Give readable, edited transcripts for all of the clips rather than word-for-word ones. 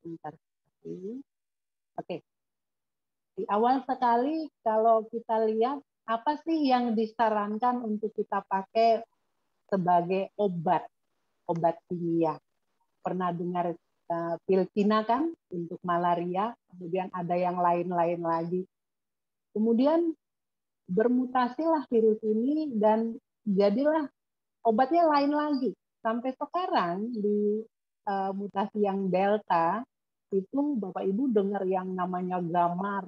Bentar. Oke. Di awal sekali kalau kita lihat apa sih yang disarankan untuk kita pakai sebagai obat kimia. Pernah dengar pil Cina kan untuk malaria, kemudian ada yang lain-lain lagi. Kemudian bermutasilah virus ini dan jadilah obatnya lain lagi. Sampai sekarang di mutasi yang Delta, itu Bapak Ibu dengar yang namanya Gamma,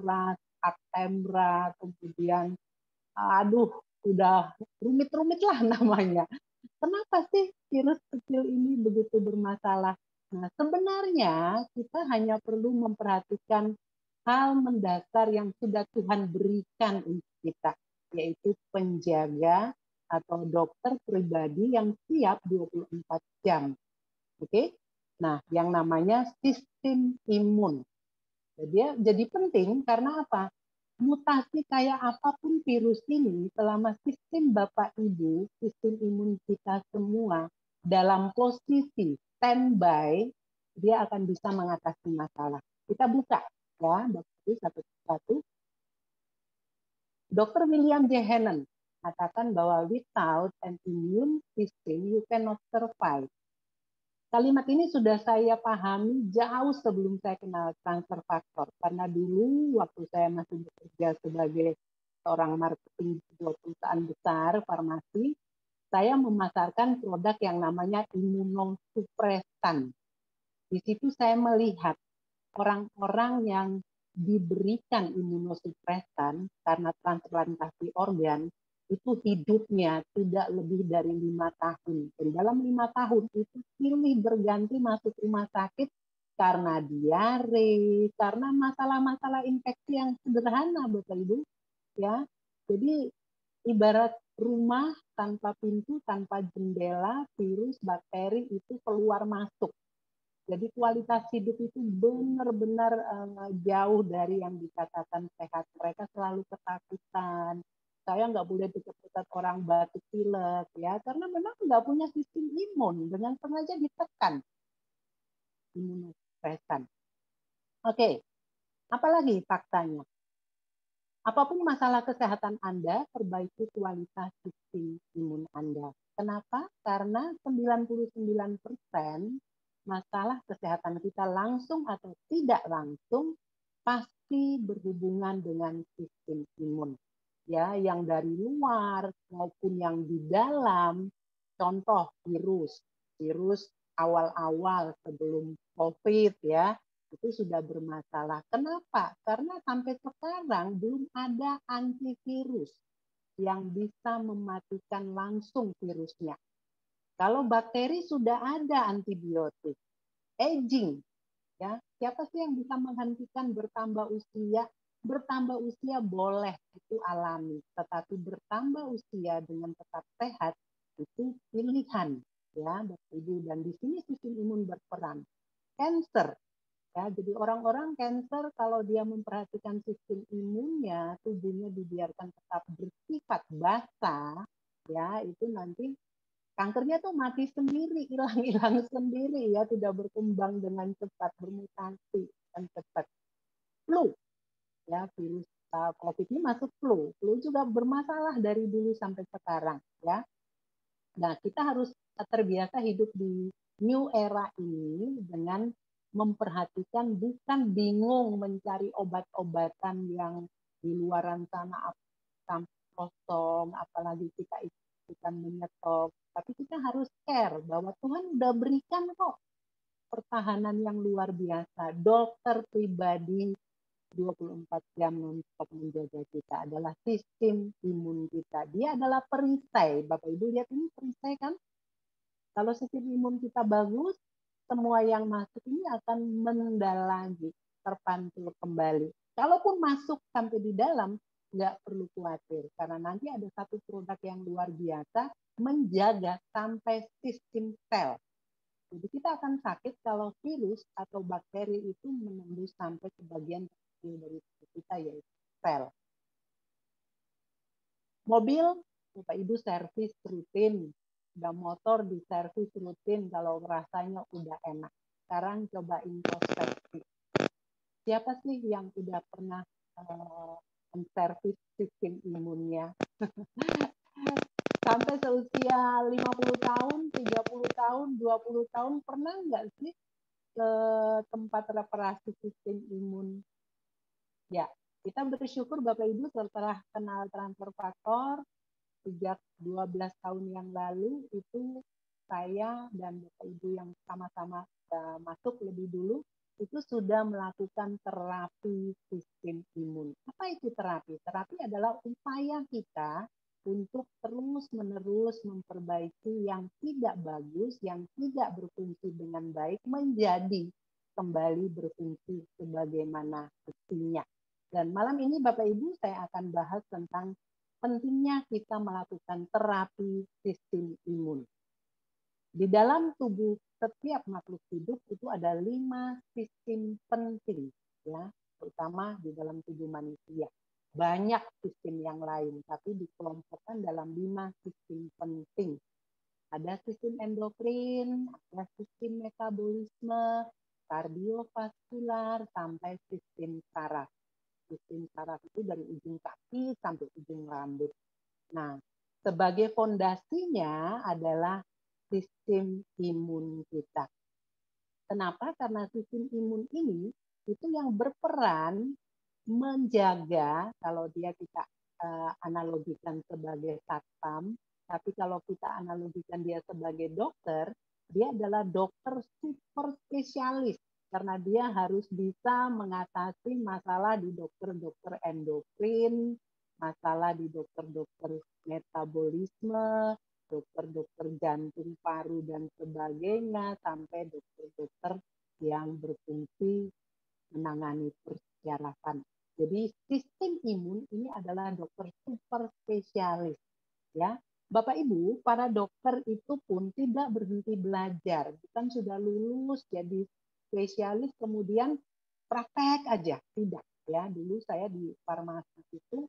Actemra, kemudian aduh udah rumit-rumit lah namanya. Kenapa sih virus kecil ini begitu bermasalah? Nah, sebenarnya kita hanya perlu memperhatikan hal mendasar yang sudah Tuhan berikan untuk kita, yaitu penjaga atau dokter pribadi yang siap 24 jam. Oke? Nah, yang namanya sistem imun. Jadi penting karena apa? Mutasi kayak apapun virus ini, selama sistem Bapak Ibu, sistem imun kita semua dalam posisi standby, dia akan bisa mengatasi masalah. Kita buka ya, Bapak Ibu satu-satu. Dr. William J. Hannon katakan bahwa without an immune system you cannot survive. Kalimat ini sudah saya pahami jauh sebelum saya kenal transfer faktor. Karena dulu waktu saya masih bekerja sebagai seorang marketing di sebuah perusahaan besar farmasi, saya memasarkan produk yang namanya imunosupresan. Di situ saya melihat orang-orang yang diberikan imunosupresan karena transplantasi organ, itu hidupnya tidak lebih dari 5 tahun. Dan dalam 5 tahun itu silih berganti masuk rumah sakit karena diare, karena masalah-masalah infeksi yang sederhana, Bapak Ibu. Ya, jadi ibarat rumah tanpa pintu, tanpa jendela, virus, bakteri itu keluar masuk. Jadi kualitas hidup itu benar-benar jauh dari yang dikatakan sehat. Mereka selalu ketakutan. Saya nggak boleh dekat-dekat orang batuk pilek ya, karena memang nggak punya sistem imun, dengan sengaja ditekan imunosupresan. Oke, apalagi faktanya? Apapun masalah kesehatan Anda, perbaiki kualitas sistem imun Anda. Kenapa? Karena 99% masalah kesehatan kita langsung atau tidak langsung pasti berhubungan dengan sistem imun. Ya, yang dari luar maupun yang di dalam. Contoh virus awal-awal sebelum COVID ya, itu sudah bermasalah. Kenapa? Karena sampai sekarang belum ada antivirus yang bisa mematikan langsung virusnya. Kalau bakteri sudah ada antibiotik. Aging, ya, siapa sih yang bisa menghentikan bertambah usia? Bertambah usia boleh, itu alami, tetapi bertambah usia dengan tetap sehat itu pilihan, ya, Bapak Ibu. Dan di sini sistem imun berperan. Cancer, ya, jadi orang-orang cancer kalau dia memperhatikan sistem imunnya, tubuhnya dibiarkan tetap bersifat basah, ya, itu nanti kankernya tuh mati sendiri, hilang-hilang sendiri ya, tidak berkembang dengan cepat, bermutasi dan cepat. Flu, ya, virus COVID ini masuk flu. Flu juga bermasalah dari dulu sampai sekarang ya. Nah, kita harus terbiasa hidup di new era ini dengan memperhatikan, bukan bingung mencari obat-obatan yang di luaran sana sampai kosong, apalagi kita ikutan menyetop. Tapi kita harus care bahwa Tuhan udah berikan kok pertahanan yang luar biasa. Dokter pribadi 24 jam untuk menjaga kita adalah sistem imun kita. Dia adalah perisai. Bapak Ibu lihat ini perisai kan? Kalau sistem imun kita bagus, semua yang masuk ini akan mendalangi, terpantul kembali. Kalaupun masuk sampai di dalam, nggak perlu khawatir. Karena nanti ada satu produk yang luar biasa, menjaga sampai sistem sel. Jadi kita akan sakit kalau virus atau bakteri itu menembus sampai ke bagian kecil dari tubuh kita, yaitu sel. Mobil, Bapak Ibu servis rutin. Udah motor di servis rutin kalau rasanya udah enak. sekarang coba introspeksi. Siapa sih yang udah pernah menservis sistem imunnya? Sampai seusia 50 tahun, 30 tahun, 20 tahun, pernah nggak sih ke tempat reparasi sistem imun? Ya, kita bersyukur Bapak Ibu setelah kenal transfer faktor, sejak 12 tahun yang lalu itu saya dan Bapak Ibu yang sama-sama masuk lebih dulu itu sudah melakukan terapi sistem imun. Apa itu terapi? Terapi adalah upaya kita untuk terus-menerus memperbaiki yang tidak bagus, yang tidak berfungsi dengan baik, menjadi kembali berfungsi sebagaimana mestinya. Dan malam ini Bapak Ibu saya akan bahas tentang pentingnya kita melakukan terapi sistem imun. Di dalam tubuh setiap makhluk hidup itu ada 5 sistem penting, ya, terutama di dalam tubuh manusia. Banyak sistem yang lain, tapi dikelompokkan dalam 5 sistem penting. Ada sistem endokrin, ada sistem metabolisme, kardiovaskular, sampai sistem saraf. Sistem saraf itu dari ujung kaki sampai ujung rambut. Nah, sebagai fondasinya adalah sistem imun kita. Kenapa? Karena sistem imun ini itu yang berperan menjaga, kalau dia kita analogikan sebagai satpam, tapi kalau kita analogikan dia sebagai dokter, dia adalah dokter super spesialis karena dia harus bisa mengatasi masalah di dokter-dokter endokrin, masalah di dokter-dokter metabolisme, dokter-dokter jantung, paru, dan sebagainya, sampai dokter-dokter yang berfungsi menangani persyaratan. Jadi sistem imun ini adalah dokter super spesialis. Ya, Bapak Ibu, para dokter itu pun tidak berhenti belajar. Bukan sudah lulus jadi spesialis kemudian praktek aja. Tidak. Ya, dulu saya di farmasi itu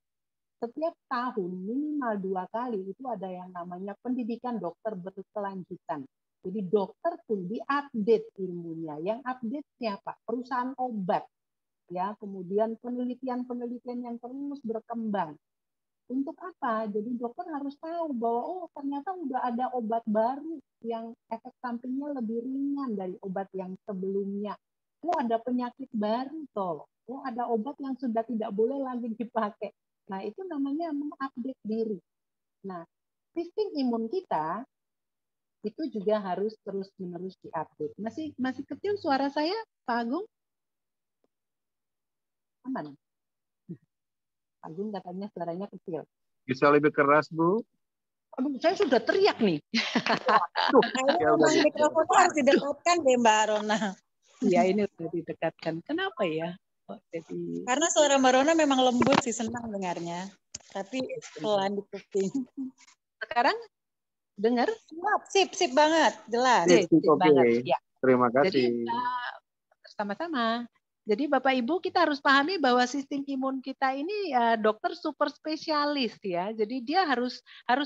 setiap tahun minimal 2 kali itu ada yang namanya pendidikan dokter berkelanjutan. Jadi dokter pun diupdate ilmunya. Yang update siapa? Perusahaan obat. Ya, kemudian penelitian-penelitian yang terus berkembang. Untuk apa? Jadi dokter harus tahu bahwa oh ternyata udah ada obat baru yang efek sampingnya lebih ringan dari obat yang sebelumnya. Oh ada penyakit baru toh. Oh ada obat yang sudah tidak boleh lagi dipakai. Nah, itu namanya mengupdate diri. Nah, sistem imun kita itu juga harus terus-menerus diupdate. Masih kecil suara saya, Pak Agung? Aman? Pak Agung katanya suaranya kecil. Bisa lebih keras, Bu? Aduh, saya sudah teriak nih. Kayaknya memang mikrofonnya harus didekatkan deh, Mbak Rona. Iya, ini sudah didekatkan. Kenapa ya? Oh, jadi... Karena suara Mbak Rona memang lembut sih, senang dengarnya. Tapi pelan di kuping. Sekarang dengar? Sip banget, jelas. Sip banget. Ya. Terima kasih. Jadi sama-sama. Jadi Bapak Ibu kita harus pahami bahwa sistem imun kita ini dokter super spesialis ya. Jadi dia harus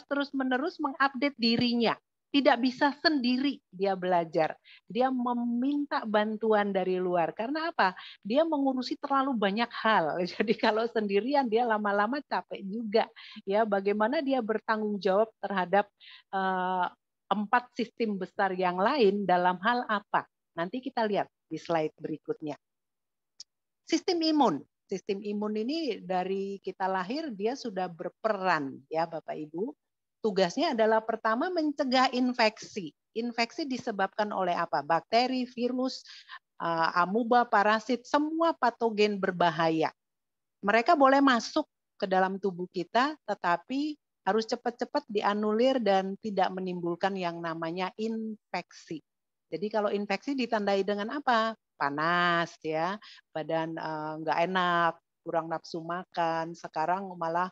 terus-menerus mengupdate dirinya. Tidak bisa sendiri dia belajar. Dia meminta bantuan dari luar. Karena apa? Dia mengurusi terlalu banyak hal. Jadi kalau sendirian dia lama-lama capek juga. Ya, bagaimana dia bertanggung jawab terhadap 4 sistem besar yang lain dalam hal apa? Nanti kita lihat di slide berikutnya. Sistem imun ini dari kita lahir dia sudah berperan ya Bapak Ibu. Tugasnya adalah pertama mencegah infeksi. Infeksi disebabkan oleh apa? Bakteri, virus, amuba, parasit, semua patogen berbahaya. Mereka boleh masuk ke dalam tubuh kita, tetapi harus cepat-cepat dianulir dan tidak menimbulkan yang namanya infeksi. Jadi kalau infeksi ditandai dengan apa? Panas ya, badan nggak enak, kurang nafsu makan. Sekarang malah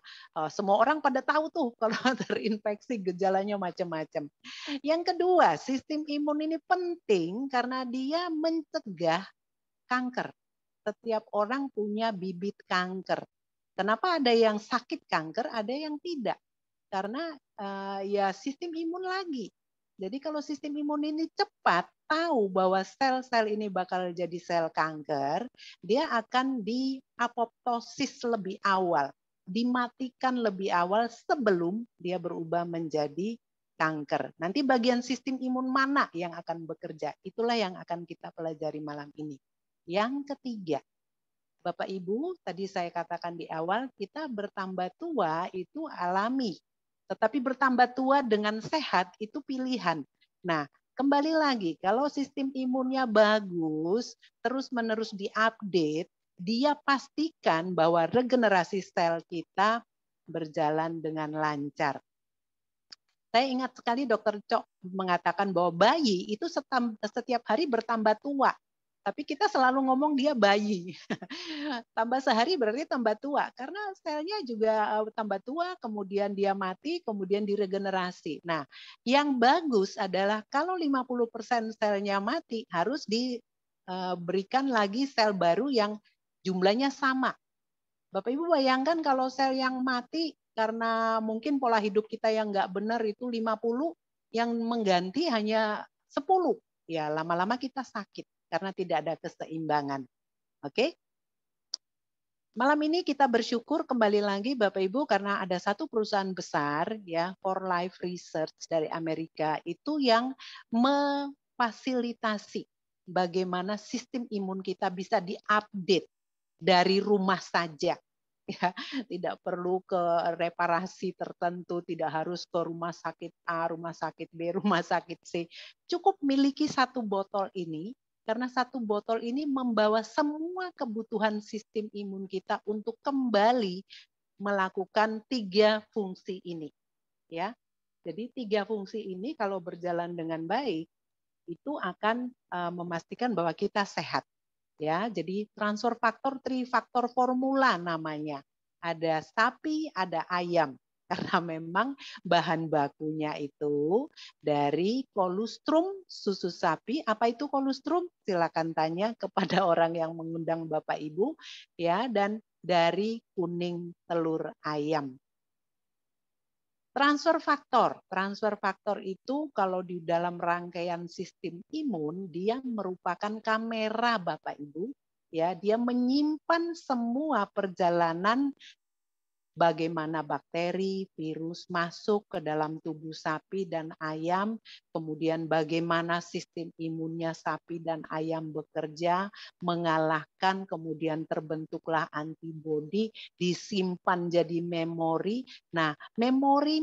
semua orang pada tahu tuh kalau terinfeksi gejalanya macam-macam. Yang kedua, sistem imun ini penting karena dia mencegah kanker. Setiap orang punya bibit kanker. Kenapa ada yang sakit kanker, ada yang tidak? Karena ya sistem imun lagi. Jadi kalau sistem imun ini cepat, tahu bahwa sel-sel ini bakal jadi sel kanker, dia akan diapoptosis lebih awal, dimatikan lebih awal sebelum dia berubah menjadi kanker. Nanti bagian sistem imun mana yang akan bekerja? Itulah yang akan kita pelajari malam ini. Yang ketiga, Bapak Ibu, tadi saya katakan di awal, kita bertambah tua itu alami. Tetapi bertambah tua dengan sehat itu pilihan. Nah, kembali lagi, kalau sistem imunnya bagus, terus-menerus diupdate, dia pastikan bahwa regenerasi sel kita berjalan dengan lancar. Saya ingat sekali Dokter Cok mengatakan bahwa bayi itu setiap hari bertambah tua. Tapi kita selalu ngomong dia bayi. Tambah sehari berarti tambah tua. Karena selnya juga tambah tua, kemudian dia mati, kemudian diregenerasi. Nah, yang bagus adalah kalau 50% selnya mati, harus diberikan lagi sel baru yang jumlahnya sama. Bapak Ibu bayangkan kalau sel yang mati karena mungkin pola hidup kita yang nggak benar itu 50, yang mengganti hanya 10. Ya, lama-lama kita sakit karena tidak ada keseimbangan. Oke? Malam ini kita bersyukur kembali lagi Bapak Ibu karena ada satu perusahaan besar ya, For Life Research dari Amerika itu yang memfasilitasi bagaimana sistem imun kita bisa diupdate dari rumah saja. Ya, tidak perlu ke reparasi tertentu, tidak harus ke rumah sakit A, rumah sakit B, rumah sakit C. Cukup miliki satu botol ini, karena satu botol ini membawa semua kebutuhan sistem imun kita untuk kembali melakukan 3 fungsi ini. Ya, jadi 3 fungsi ini kalau berjalan dengan baik, itu akan memastikan bahwa kita sehat. Ya, jadi transfer faktor, trifaktor formula namanya. Ada sapi, ada ayam. Karena memang bahan bakunya itu dari kolostrum susu sapi. Apa itu kolostrum? Silakan tanya kepada orang yang mengundang Bapak Ibu, ya, dan dari kuning telur ayam. Transfer faktor itu kalau di dalam rangkaian sistem imun dia merupakan kamera Bapak Ibu, ya, dia menyimpan semua perjalanan bagaimana bakteri, virus masuk ke dalam tubuh sapi dan ayam, kemudian bagaimana sistem imunnya sapi dan ayam bekerja, mengalahkan, kemudian terbentuklah antibodi, disimpan jadi memori. Nah, memori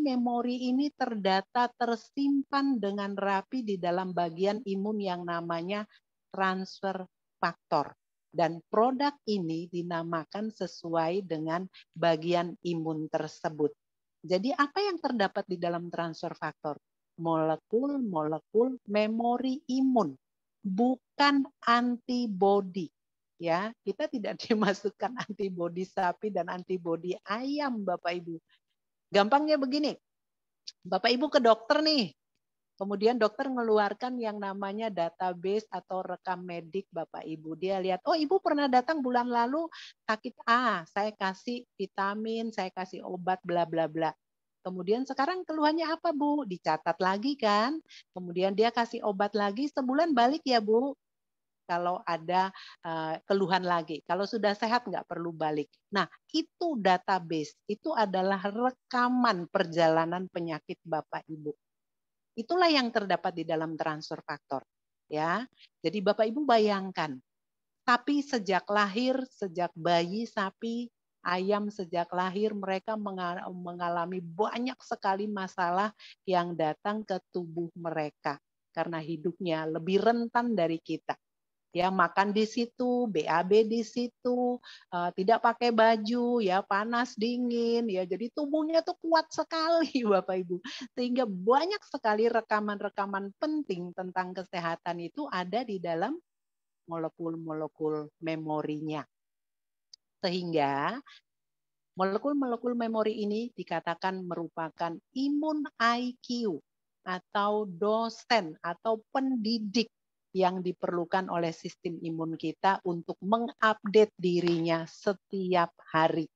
ini terdata, tersimpan dengan rapi di dalam bagian imun yang namanya transfer faktor. Dan produk ini dinamakan sesuai dengan bagian imun tersebut. Jadi apa yang terdapat di dalam transfer faktor? Molekul-molekul memori imun, bukan antibodi. Ya, kita tidak dimasukkan antibodi sapi dan antibodi ayam, Bapak Ibu. Gampangnya begini, Bapak Ibu ke dokter nih, kemudian dokter mengeluarkan yang namanya database atau rekam medik Bapak Ibu. Dia lihat, oh Ibu pernah datang bulan lalu sakit A, saya kasih vitamin, saya kasih obat, bla bla bla. Kemudian sekarang keluhannya apa Bu? Dicatat lagi kan. Kemudian dia kasih obat lagi, sebulan balik ya Bu. Kalau ada keluhan lagi. Kalau sudah sehat nggak perlu balik. Nah itu database, itu adalah rekaman perjalanan penyakit Bapak Ibu. Itulah yang terdapat di dalam transfer faktor. Ya, jadi Bapak Ibu bayangkan, sapi sejak lahir, sejak bayi sapi, ayam sejak lahir mereka mengalami banyak sekali masalah yang datang ke tubuh mereka karena hidupnya lebih rentan dari kita. Ya, makan di situ, BAB di situ, tidak pakai baju, ya panas dingin, ya jadi tubuhnya tuh kuat sekali Bapak Ibu. Sehingga banyak sekali rekaman-rekaman penting tentang kesehatan itu ada di dalam molekul-molekul memorinya. Sehingga molekul-molekul memori ini dikatakan merupakan imun IQ atau dosen atau pendidik yang diperlukan oleh sistem imun kita untuk mengupdate dirinya setiap hari.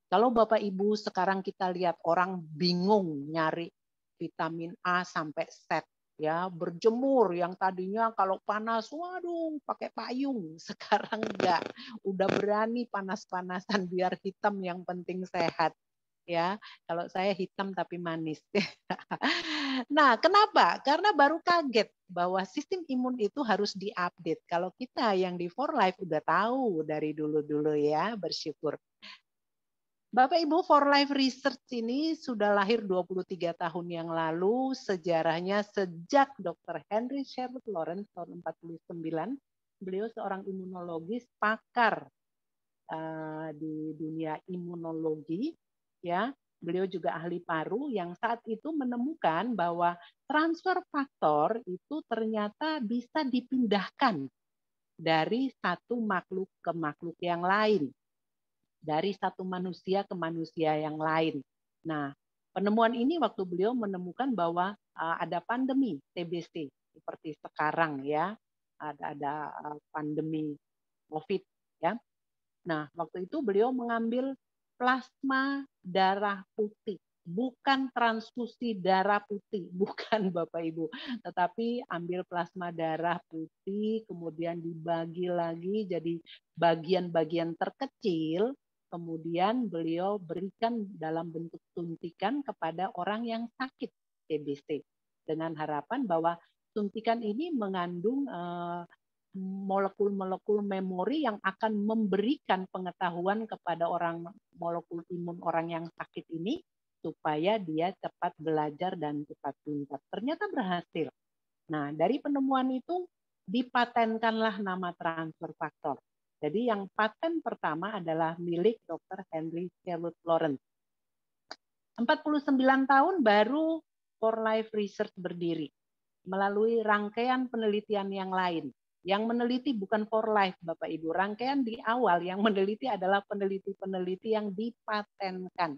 Kalau Bapak Ibu sekarang kita lihat orang bingung nyari vitamin A sampai Z. ya, berjemur yang tadinya kalau panas, waduh, pakai payung, sekarang enggak, udah berani panas-panasan biar hitam yang penting sehat. Ya, kalau saya hitam tapi manis. Nah, kenapa? Karena baru kaget bahwa sistem imun itu harus diupdate. Kalau kita yang di For Life udah tahu dari dulu-dulu ya, bersyukur. Bapak Ibu, For Life Research ini sudah lahir 23 tahun yang lalu. Sejarahnya sejak Dr. Henry Sherwood Lawrence tahun 49. Beliau seorang imunologis pakar di dunia imunologi, ya. Beliau juga ahli paru yang saat itu menemukan bahwa transfer faktor itu ternyata bisa dipindahkan dari satu makhluk ke makhluk yang lain, dari satu manusia ke manusia yang lain. Nah, penemuan ini waktu beliau menemukan bahwa ada pandemi TBC seperti sekarang ya, ada pandemi COVID ya. Nah, waktu itu beliau mengambil plasma darah putih, bukan transfusi darah putih, bukan Bapak Ibu, tetapi ambil plasma darah putih, kemudian dibagi lagi jadi bagian-bagian terkecil, kemudian beliau berikan dalam bentuk suntikan kepada orang yang sakit TBC, dengan harapan bahwa suntikan ini mengandung molekul-molekul memori yang akan memberikan pengetahuan kepada orang molekul imun orang yang sakit ini supaya dia cepat belajar dan cepat pintar. Ternyata berhasil. Nah, dari penemuan itu dipatenkanlah nama transfer faktor. Jadi yang paten pertama adalah milik Dr. Henry Sherwood Lawrence. 49 tahun baru For Life Research berdiri melalui rangkaian penelitian yang lain. Yang meneliti bukan For Life, Bapak Ibu. Rangkaian di awal yang meneliti adalah peneliti-peneliti yang dipatenkan.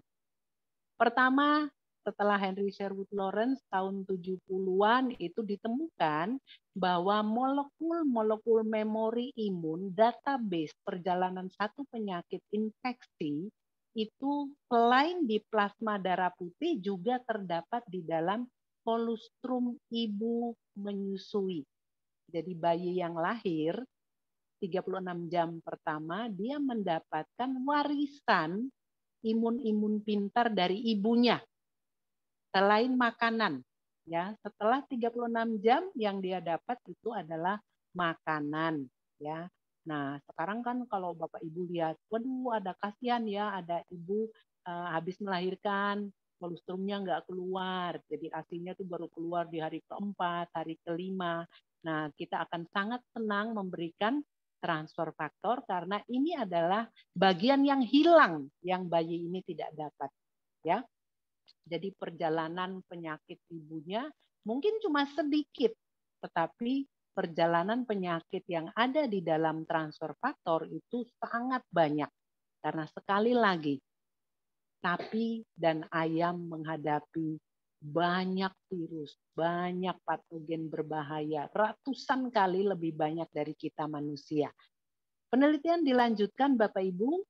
Pertama, setelah Henry Sherwood Lawrence tahun 70-an itu ditemukan bahwa molekul-molekul memori imun database perjalanan satu penyakit infeksi itu selain di plasma darah putih juga terdapat di dalam kolostrum ibu menyusui. Jadi bayi yang lahir 36 jam pertama dia mendapatkan warisan imun-imun pintar dari ibunya. Selain makanan, ya, setelah 36 jam yang dia dapat itu adalah makanan, ya. Nah, sekarang kan kalau Bapak Ibu lihat, waduh ada kasihan ya, ada ibu habis melahirkan, kolostrumnya nggak keluar, jadi ASInya tuh baru keluar di hari keempat, hari kelima. Nah, kita akan sangat senang memberikan transfer faktor karena ini adalah bagian yang hilang yang bayi ini tidak dapat, ya. Jadi perjalanan penyakit ibunya mungkin cuma sedikit, tetapi perjalanan penyakit yang ada di dalam transfer faktor itu sangat banyak. Karena sekali lagi, sapi dan ayam menghadapi banyak virus, banyak patogen berbahaya, ratusan kali lebih banyak dari kita manusia. Penelitian dilanjutkan Bapak Ibu,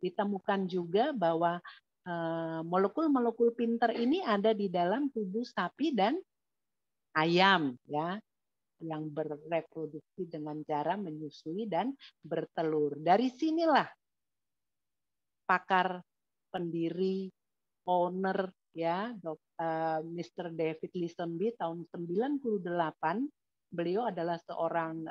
ditemukan juga bahwa molekul-molekul pintar ini ada di dalam tubuh sapi dan ayam ya yang bereproduksi dengan cara menyusui dan bertelur. Dari sinilah pakar pendiri owner ya Mr. David Lisenby tahun 98 beliau adalah seorang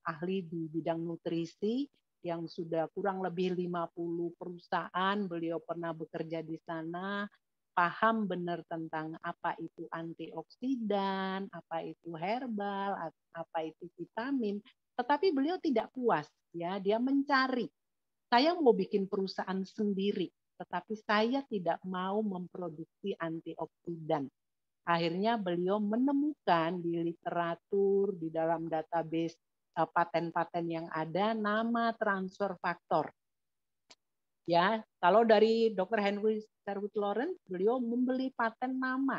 ahli di bidang nutrisi yang sudah kurang lebih 50 perusahaan, beliau pernah bekerja di sana, paham benar tentang apa itu antioksidan, apa itu herbal, apa itu vitamin, tetapi beliau tidak puas ya, dia mencari. Saya mau bikin perusahaan sendiri, tetapi saya tidak mau memproduksi antioksidan. Akhirnya beliau menemukan di literatur, di dalam database paten-paten yang ada, nama transfer faktor. Ya, kalau dari Dr. Henry Sherwood Lawrence, beliau membeli paten nama.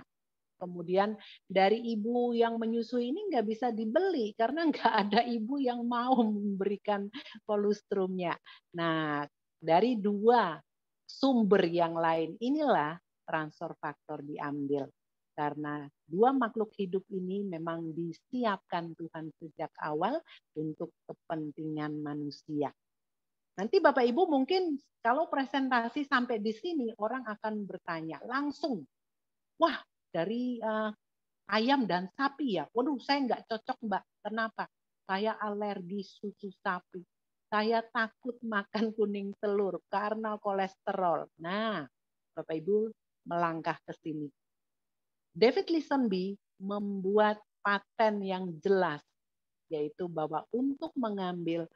Kemudian dari ibu yang menyusui ini nggak bisa dibeli karena nggak ada ibu yang mau memberikan kolostrumnya. Nah, dari dua sumber yang lain inilah transfer faktor diambil. Karena dua makhluk hidup ini memang disiapkan Tuhan sejak awal untuk kepentingan manusia. Nanti Bapak Ibu mungkin kalau presentasi sampai di sini orang akan bertanya langsung, wah dari ayam dan sapi ya, waduh saya nggak cocok Mbak, kenapa? Saya alergi susu sapi, saya takut makan kuning telur karena kolesterol. Nah, Bapak Ibu melangkah ke sini. David Lisenby membuat paten yang jelas, yaitu bahwa untuk mengambil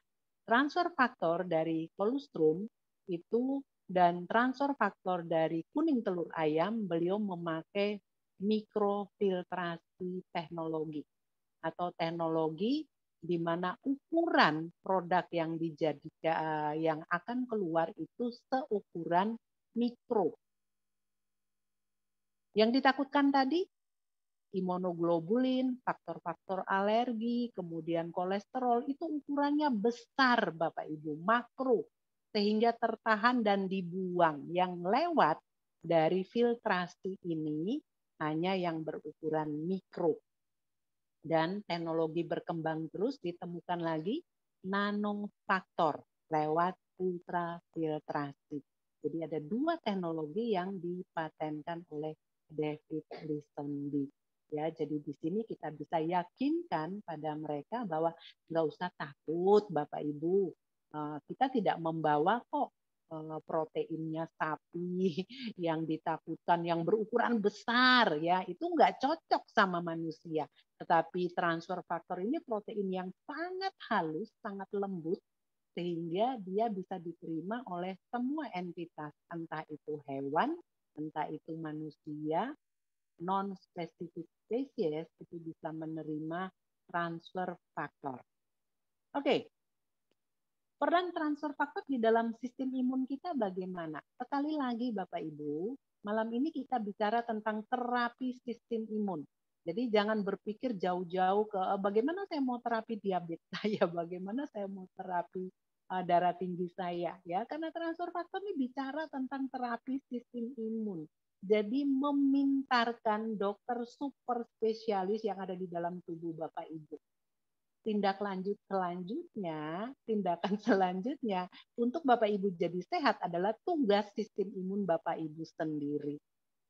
transfer faktor dari kolostrum itu dan transfer faktor dari kuning telur ayam, beliau memakai mikrofiltrasi teknologi atau teknologi di mana ukuran produk yang dijadikan yang akan keluar itu seukuran mikro. Yang ditakutkan tadi imunoglobulin, faktor-faktor alergi, kemudian kolesterol itu ukurannya besar Bapak Ibu, makro, sehingga tertahan dan dibuang. Yang lewat dari filtrasi ini hanya yang berukuran mikro. Dan teknologi berkembang terus, ditemukan lagi nanofaktor lewat ultrafiltrasi. Jadi ada dua teknologi yang dipatenkan oleh David Lisenby. Ya, jadi di sini kita bisa yakinkan pada mereka bahwa nggak usah takut, Bapak Ibu. Kita tidak membawa kok proteinnya sapi yang ditakutkan, yang berukuran besar, ya itu nggak cocok sama manusia. Tetapi transfer faktor ini protein yang sangat halus, sangat lembut, sehingga dia bisa diterima oleh semua entitas, entah itu hewan, entah itu manusia. Non-specific species itu bisa menerima transfer faktor. Oke, peran transfer faktor di dalam sistem imun kita bagaimana? Sekali lagi Bapak Ibu, malam ini kita bicara tentang terapi sistem imun. Jadi jangan berpikir jauh-jauh ke bagaimana saya mau terapi diabetes saya, bagaimana saya mau terapi darah tinggi saya, ya karena transfer faktor ini bicara tentang terapi sistem imun. Jadi memintarkan dokter super spesialis yang ada di dalam tubuh Bapak Ibu. Tindakan selanjutnya untuk Bapak Ibu jadi sehat adalah tugas sistem imun Bapak Ibu sendiri.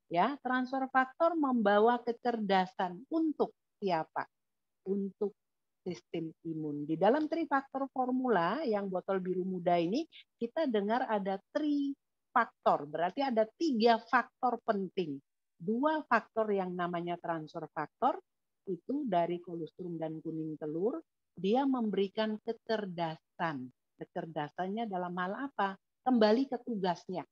Ya, transfer faktor membawa kecerdasan untuk siapa? Untuk sistem imun. Di dalam trifaktor formula yang botol biru muda ini kita dengar ada faktor, berarti ada 3 faktor penting. 2 faktor yang namanya transfer faktor, itu dari kolostrum dan kuning telur, dia memberikan kecerdasan. Kecerdasannya dalam hal apa? Kembali ke tugasnya,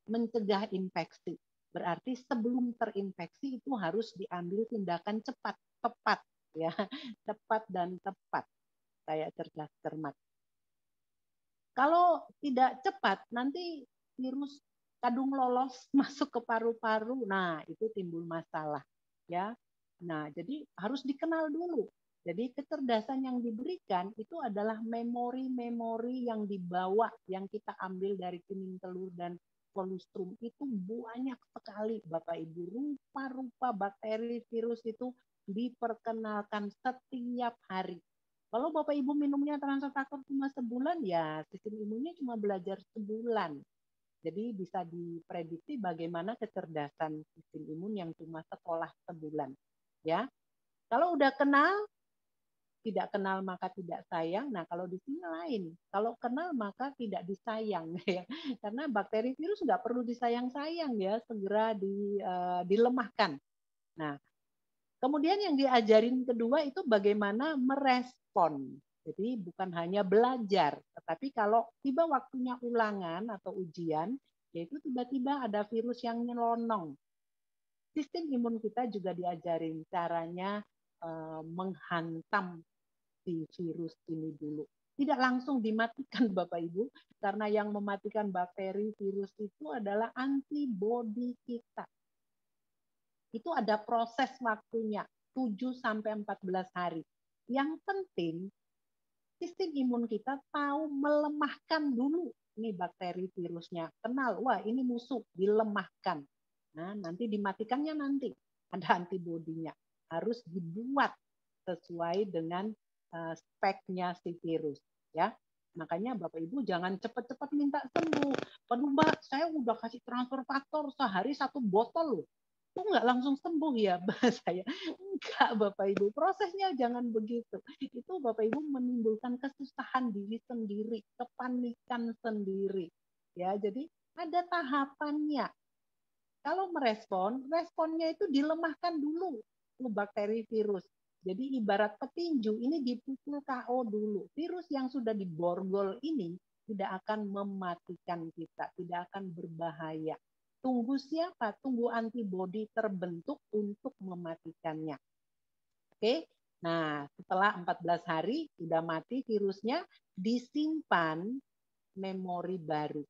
mencegah infeksi. Berarti sebelum terinfeksi itu harus diambil tindakan cepat, tepat, ya, cepat dan tepat. Kayak cerdas cermat. Kalau tidak cepat, nanti virus kadung lolos masuk ke paru-paru. Nah, itu timbul masalah, ya. Nah, jadi harus dikenal dulu. Jadi kecerdasan yang diberikan itu adalah memori-memori yang dibawa, yang kita ambil dari kuning telur dan kolostrum itu banyak sekali, Bapak Ibu. Rupa-rupa bakteri, virus itu diperkenalkan setiap hari. Kalau Bapak Ibu minumnya transfer faktor cuma sebulan, ya sistem imunnya cuma belajar sebulan. Jadi bisa diprediksi bagaimana kecerdasan sistem imun yang cuma sekolah sebulan. Ya, kalau udah kenal, tidak kenal maka tidak sayang. Nah, kalau di sini lain. Kalau kenal maka tidak disayang. Ya. Karena bakteri virus nggak perlu disayang-sayang ya, segera dilemahkan. Nah, kemudian yang diajarin kedua itu bagaimana merespon. Jadi bukan hanya belajar, tetapi kalau tiba waktunya ulangan atau ujian, yaitu tiba-tiba ada virus yang nyelonong. Sistem imun kita juga diajarin caranya menghantam si virus ini dulu. Tidak langsung dimatikan Bapak Ibu, karena yang mematikan bakteri virus itu adalah antibodi kita. Itu ada proses waktunya 7 sampai 14 hari. Yang penting sistem imun kita tahu melemahkan dulu nih bakteri virusnya. Kenal, wah ini musuh, dilemahkan. Nah, nanti dimatikannya nanti. ada antibodinya. Harus dibuat sesuai dengan speknya si virus, ya. Makanya Bapak Ibu jangan cepat-cepat minta sembuh. Waduh Mbak, saya udah kasih transfer faktor sehari 1 botol loh. Itu nggak langsung sembuh ya Mbak saya. Enggak Bapak Ibu, prosesnya jangan begitu. Itu Bapak Ibu menimbulkan kesusahan diri sendiri, kepanikan sendiri. Ya, jadi ada tahapannya. Kalau merespon, responnya itu dilemahkan dulu bakteri virus. Jadi ibarat petinju, ini dipukul KO dulu. Virus yang sudah diborgol ini tidak akan mematikan kita, tidak akan berbahaya. Tunggu siapa? Tunggu antibodi terbentuk untuk mematikannya. Oke. Nah, setelah 14 hari sudah mati virusnya, disimpan memori baru.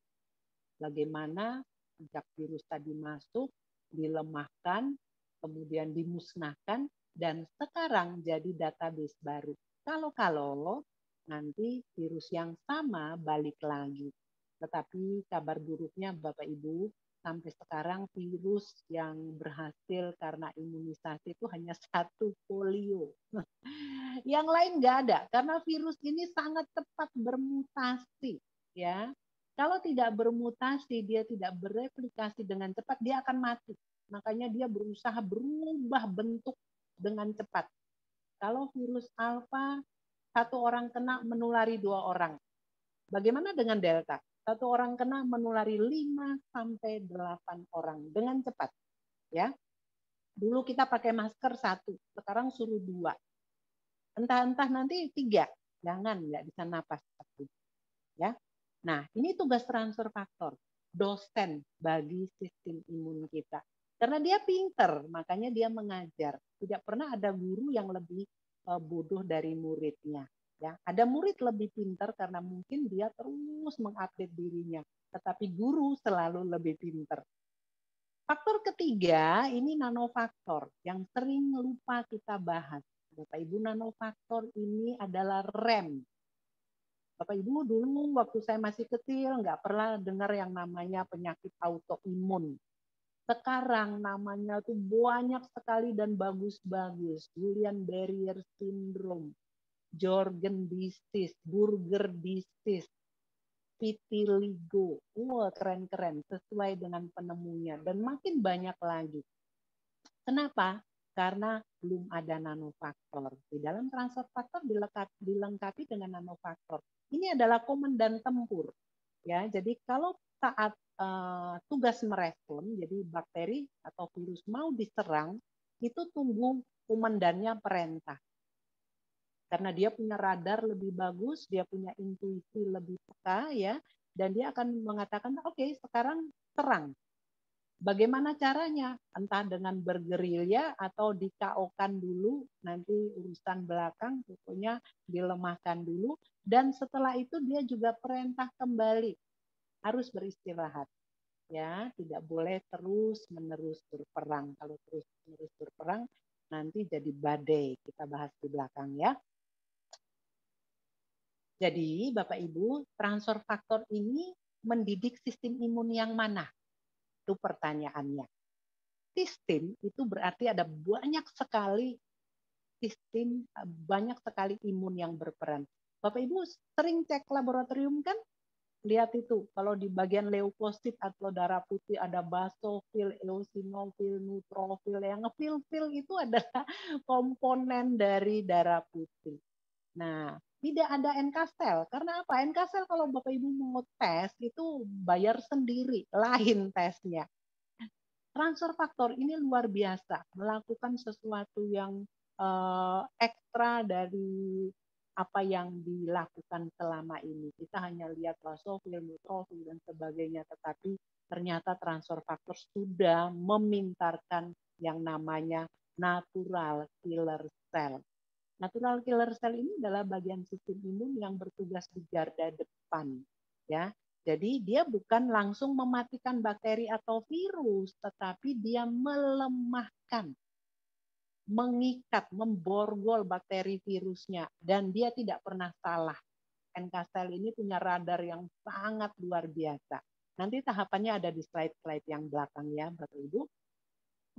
Bagaimana sejak virus tadi masuk, dilemahkan, kemudian dimusnahkan, dan sekarang jadi database baru. Kalau nanti virus yang sama balik lagi. Tetapi kabar buruknya Bapak Ibu, sampai sekarang virus yang berhasil karena imunisasi itu hanya 1, polio. Yang lain nggak ada, karena virus ini sangat cepat bermutasi. Ya, kalau tidak bermutasi, dia tidak bereplikasi dengan cepat, dia akan mati. Makanya dia berusaha berubah bentuk dengan cepat. Kalau virus alfa, 1 orang kena menulari 2 orang. Bagaimana dengan delta? 1 orang kena menulari 5 sampai 8 orang dengan cepat. Ya, dulu kita pakai masker 1, sekarang suruh 2. Entah-entah nanti 3, jangan nggak bisa napas. Ya, nah ini tugas transfer faktor, dosen bagi sistem imun kita. Karena dia pinter, makanya dia mengajar. Tidak pernah ada guru yang lebih bodoh dari muridnya. Ya, ada murid lebih pinter karena mungkin dia terus mengupdate dirinya, tetapi guru selalu lebih pinter. Faktor ketiga ini nanofaktor yang sering lupa kita bahas. Bapak Ibu, nanofaktor ini adalah rem. Bapak Ibu dulu waktu saya masih kecil nggak pernah dengar yang namanya penyakit autoimun. Sekarang namanya tuh banyak sekali dan bagus-bagus. Guillain-Barré syndrome, Jorgen disease, Burger disease, vitiligo. Wah, keren-keren sesuai dengan penemunya dan makin banyak lagi. Kenapa? Karena belum ada nanofaktor. Di dalam transfer faktor dilengkapi dengan nanofaktor. Ini adalah komandan tempur. Ya, jadi kalau saat tugas merespon, jadi bakteri atau virus mau diserang, itu tunggu komandannya perintah. Karena dia punya radar lebih bagus, dia punya intuisi lebih peka, ya, dan dia akan mengatakan, oke, sekarang serang. Bagaimana caranya? Entah dengan bergerilya atau di-KO-kan dulu, nanti urusan belakang, pokoknya dilemahkan dulu, dan setelah itu dia juga perintah kembali, harus beristirahat. Ya, tidak boleh terus-menerus berperang. Kalau terus-menerus berperang, nanti jadi badai. Kita bahas di belakang ya. Jadi, Bapak Ibu, transfer faktor ini mendidik sistem imun yang mana? Itu pertanyaannya. Sistem itu berarti ada banyak sekali sistem, banyak sekali imun yang berperan. Bapak Ibu sering cek laboratorium kan? Lihat itu, kalau di bagian leukosit atau darah putih ada basofil, eosinofil, neutrofil. Yang ngefil-fil itu adalah komponen dari darah putih. Nah, tidak ada NK sel. Karena apa? NK sel kalau Bapak Ibu mau tes itu bayar sendiri, lain tesnya. Transfer faktor ini luar biasa, melakukan sesuatu yang ekstra dari apa yang dilakukan selama ini. Kita hanya lihat basofil, neutrofil, dan sebagainya, tetapi ternyata transfer faktor sudah memintarkan yang namanya natural killer cell. Natural killer cell ini adalah bagian sistem imun yang bertugas di garda depan, ya. Jadi dia bukan langsung mematikan bakteri atau virus, tetapi dia melemahkan, mengikat, memborgol bakteri virusnya, dan dia tidak pernah salah. NK cell ini punya radar yang sangat luar biasa. Nanti tahapannya ada di slide-slide yang belakang ya, Bapak Ibu.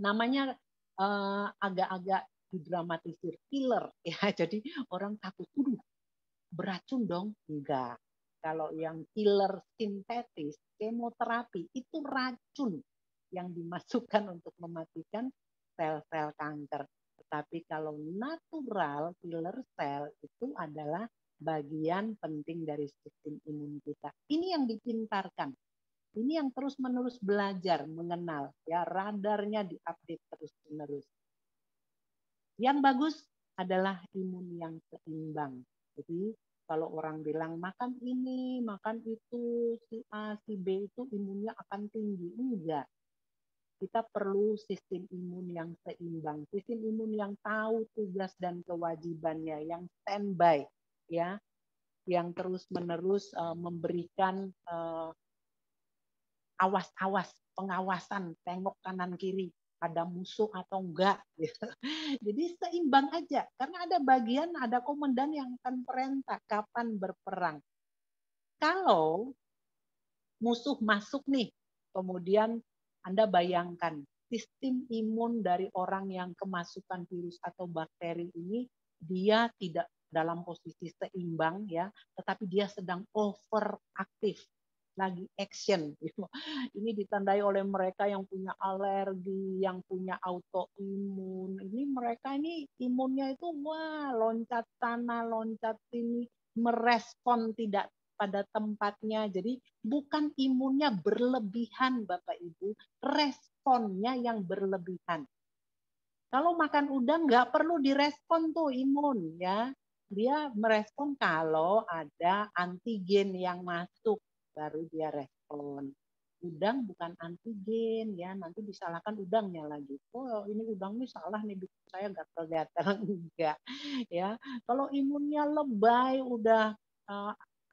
Namanya agak-agak didramatisir, killer ya. Jadi orang takut, beracun dong. Enggak. Kalau yang killer sintetis, kemoterapi itu racun yang dimasukkan untuk mematikan sel-sel kanker. Tetapi kalau natural killer cell itu adalah bagian penting dari sistem imun kita. Ini yang dipintarkan. Ini yang terus-menerus belajar mengenal, ya radarnya diupdate terus-menerus. Yang bagus adalah imun yang seimbang. Jadi kalau orang bilang makan ini, makan itu, si A, si B itu imunnya akan tinggi. Enggak. Kita perlu sistem imun yang seimbang. Sistem imun yang tahu tugas dan kewajibannya, yang standby, ya, yang terus-menerus memberikan awas-awas, pengawasan, tengok kanan kiri, ada musuh atau enggak. Gitu. Jadi seimbang aja, karena ada bagian, ada komandan yang akan perintah kapan berperang. Kalau musuh masuk nih, kemudian Anda bayangkan sistem imun dari orang yang kemasukan virus atau bakteri ini, dia tidak dalam posisi seimbang ya, tetapi dia sedang overaktif, lagi action. Ini ditandai oleh mereka yang punya alergi, yang punya autoimun. Ini mereka ini imunnya itu loncat sana, loncat sini, merespon tidak pada tempatnya. Jadi bukan imunnya berlebihan Bapak Ibu, responnya yang berlebihan. Kalau makan udang nggak perlu direspon tuh imun ya. Dia merespon kalau ada antigen yang masuk, baru dia respon. Udang bukan antigen ya, nanti disalahkan udangnya lagi. Oh ini udangnya salah nih, bikin saya gatal-gatal. Enggak ya. Kalau imunnya lebay, udah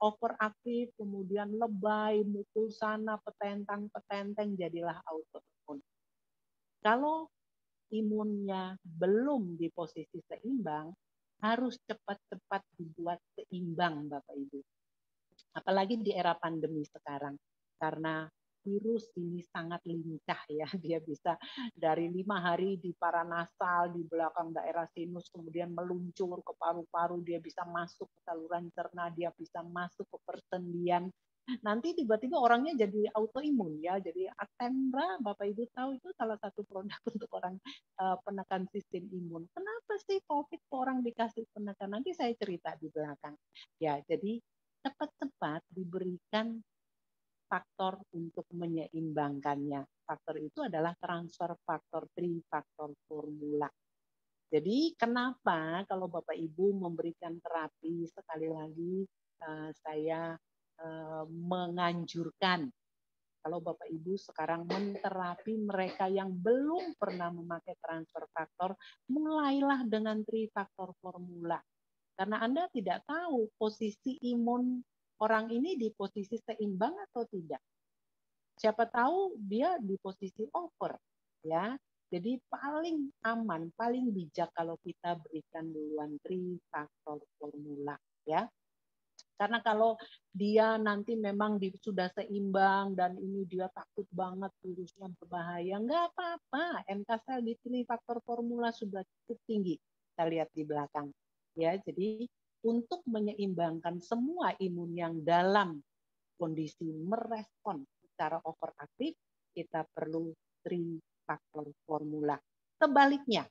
overaktif, kemudian lebay, mukul sana, petentang-petenteng, jadilah autoimun. Kalau imunnya belum di posisi seimbang, harus cepat-cepat dibuat seimbang Bapak Ibu. Apalagi di era pandemi sekarang, karena virus ini sangat lincah ya, dia bisa dari 5 hari di paranasal, di belakang daerah sinus, kemudian meluncur ke paru-paru, dia bisa masuk ke saluran cerna, dia bisa masuk ke persendian. Nanti tiba-tiba orangnya jadi autoimun ya, jadi Actemra, Bapak Ibu tahu itu salah satu produk untuk orang penekan sistem imun. Kenapa sih COVID orang dikasih penekan? Nanti saya cerita di belakang. Ya, jadi cepat-cepat diberikan faktor untuk menyeimbangkannya. Faktor itu adalah transfer faktor 3 faktor formula. Jadi kenapa kalau Bapak Ibu memberikan terapi, sekali lagi saya menganjurkan kalau Bapak Ibu sekarang menterapi mereka yang belum pernah memakai transfer faktor, mulailah dengan 3 faktor formula. Karena Anda tidak tahu posisi imun orang ini di posisi seimbang atau tidak. Siapa tahu dia di posisi over, ya. Jadi paling aman, paling bijak kalau kita berikan duluan 3 faktor formula, ya. Karena kalau dia nanti memang sudah seimbang dan ini dia takut banget virusnya berbahaya, nggak apa-apa. MK sel di 3 faktor formula sudah cukup tinggi. Kita lihat di belakang. Ya, jadi untuk menyeimbangkan semua imun yang dalam kondisi merespon secara overaktif, kita perlu 3 faktor formula. Sebaliknya,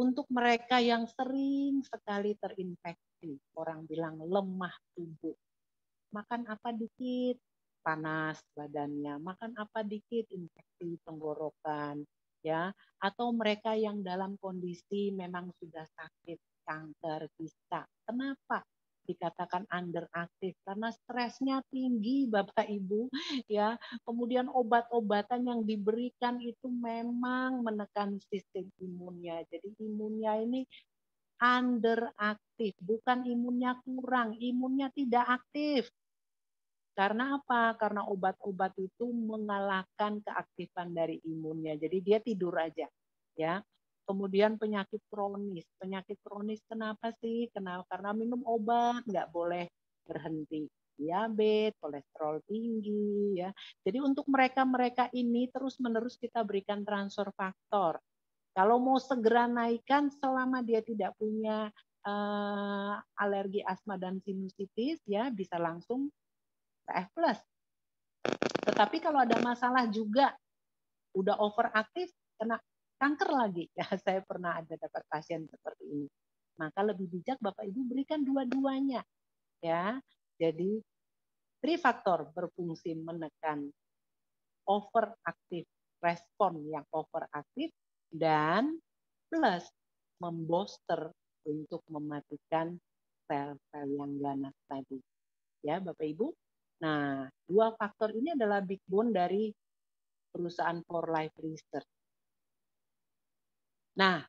untuk mereka yang sering sekali terinfeksi, orang bilang lemah tubuh, makan apa dikit panas badannya, makan apa dikit infeksi tenggorokan, ya, atau mereka yang dalam kondisi memang sudah sakit kanker bisa. Kenapa dikatakan underaktif? Karena stresnya tinggi Bapak Ibu, ya. Kemudian obat-obatan yang diberikan itu memang menekan sistem imunnya. Jadi imunnya ini underaktif, bukan imunnya kurang, imunnya tidak aktif. Karena apa? Karena obat-obat itu mengalahkan keaktifan dari imunnya. Jadi dia tidur aja, ya. Kemudian penyakit kronis. Penyakit kronis kenapa sih? Karena minum obat nggak boleh berhenti. Diabetes, kolesterol tinggi, ya. Jadi untuk mereka-mereka ini terus-menerus kita berikan transfer faktor. Kalau mau segera naikkan selama dia tidak punya alergi asma dan sinusitis, ya bisa langsung TF+. Tetapi kalau ada masalah juga, udah overaktif, kena kanker lagi. Ya, saya pernah ada dapat pasien seperti ini. Maka lebih bijak Bapak Ibu berikan dua-duanya. Ya, jadi trifaktor berfungsi menekan overaktif, respon yang overaktif, dan plus membooster untuk mematikan sel-sel yang ganas tadi. Ya, Bapak Ibu. Nah, dua faktor ini adalah backbone dari perusahaan For Life Research. Nah,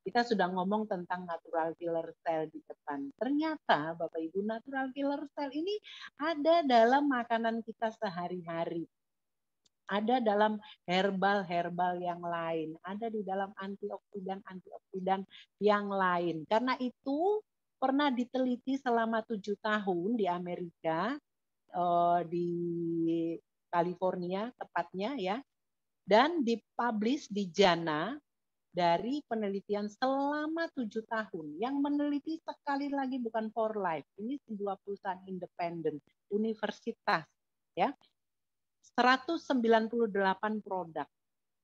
kita sudah ngomong tentang natural killer cell di depan. Ternyata Bapak Ibu, natural killer cell ini ada dalam makanan kita sehari-hari. Ada dalam herbal-herbal yang lain, ada di dalam antioksidan yang lain. Karena itu pernah diteliti selama 7 tahun di Amerika, di California tepatnya ya, dan dipublish di JAMA dari penelitian selama 7 tahun. Yang meneliti sekali lagi bukan For Life, ini sebuah perusahaan independen, universitas ya. 198 produk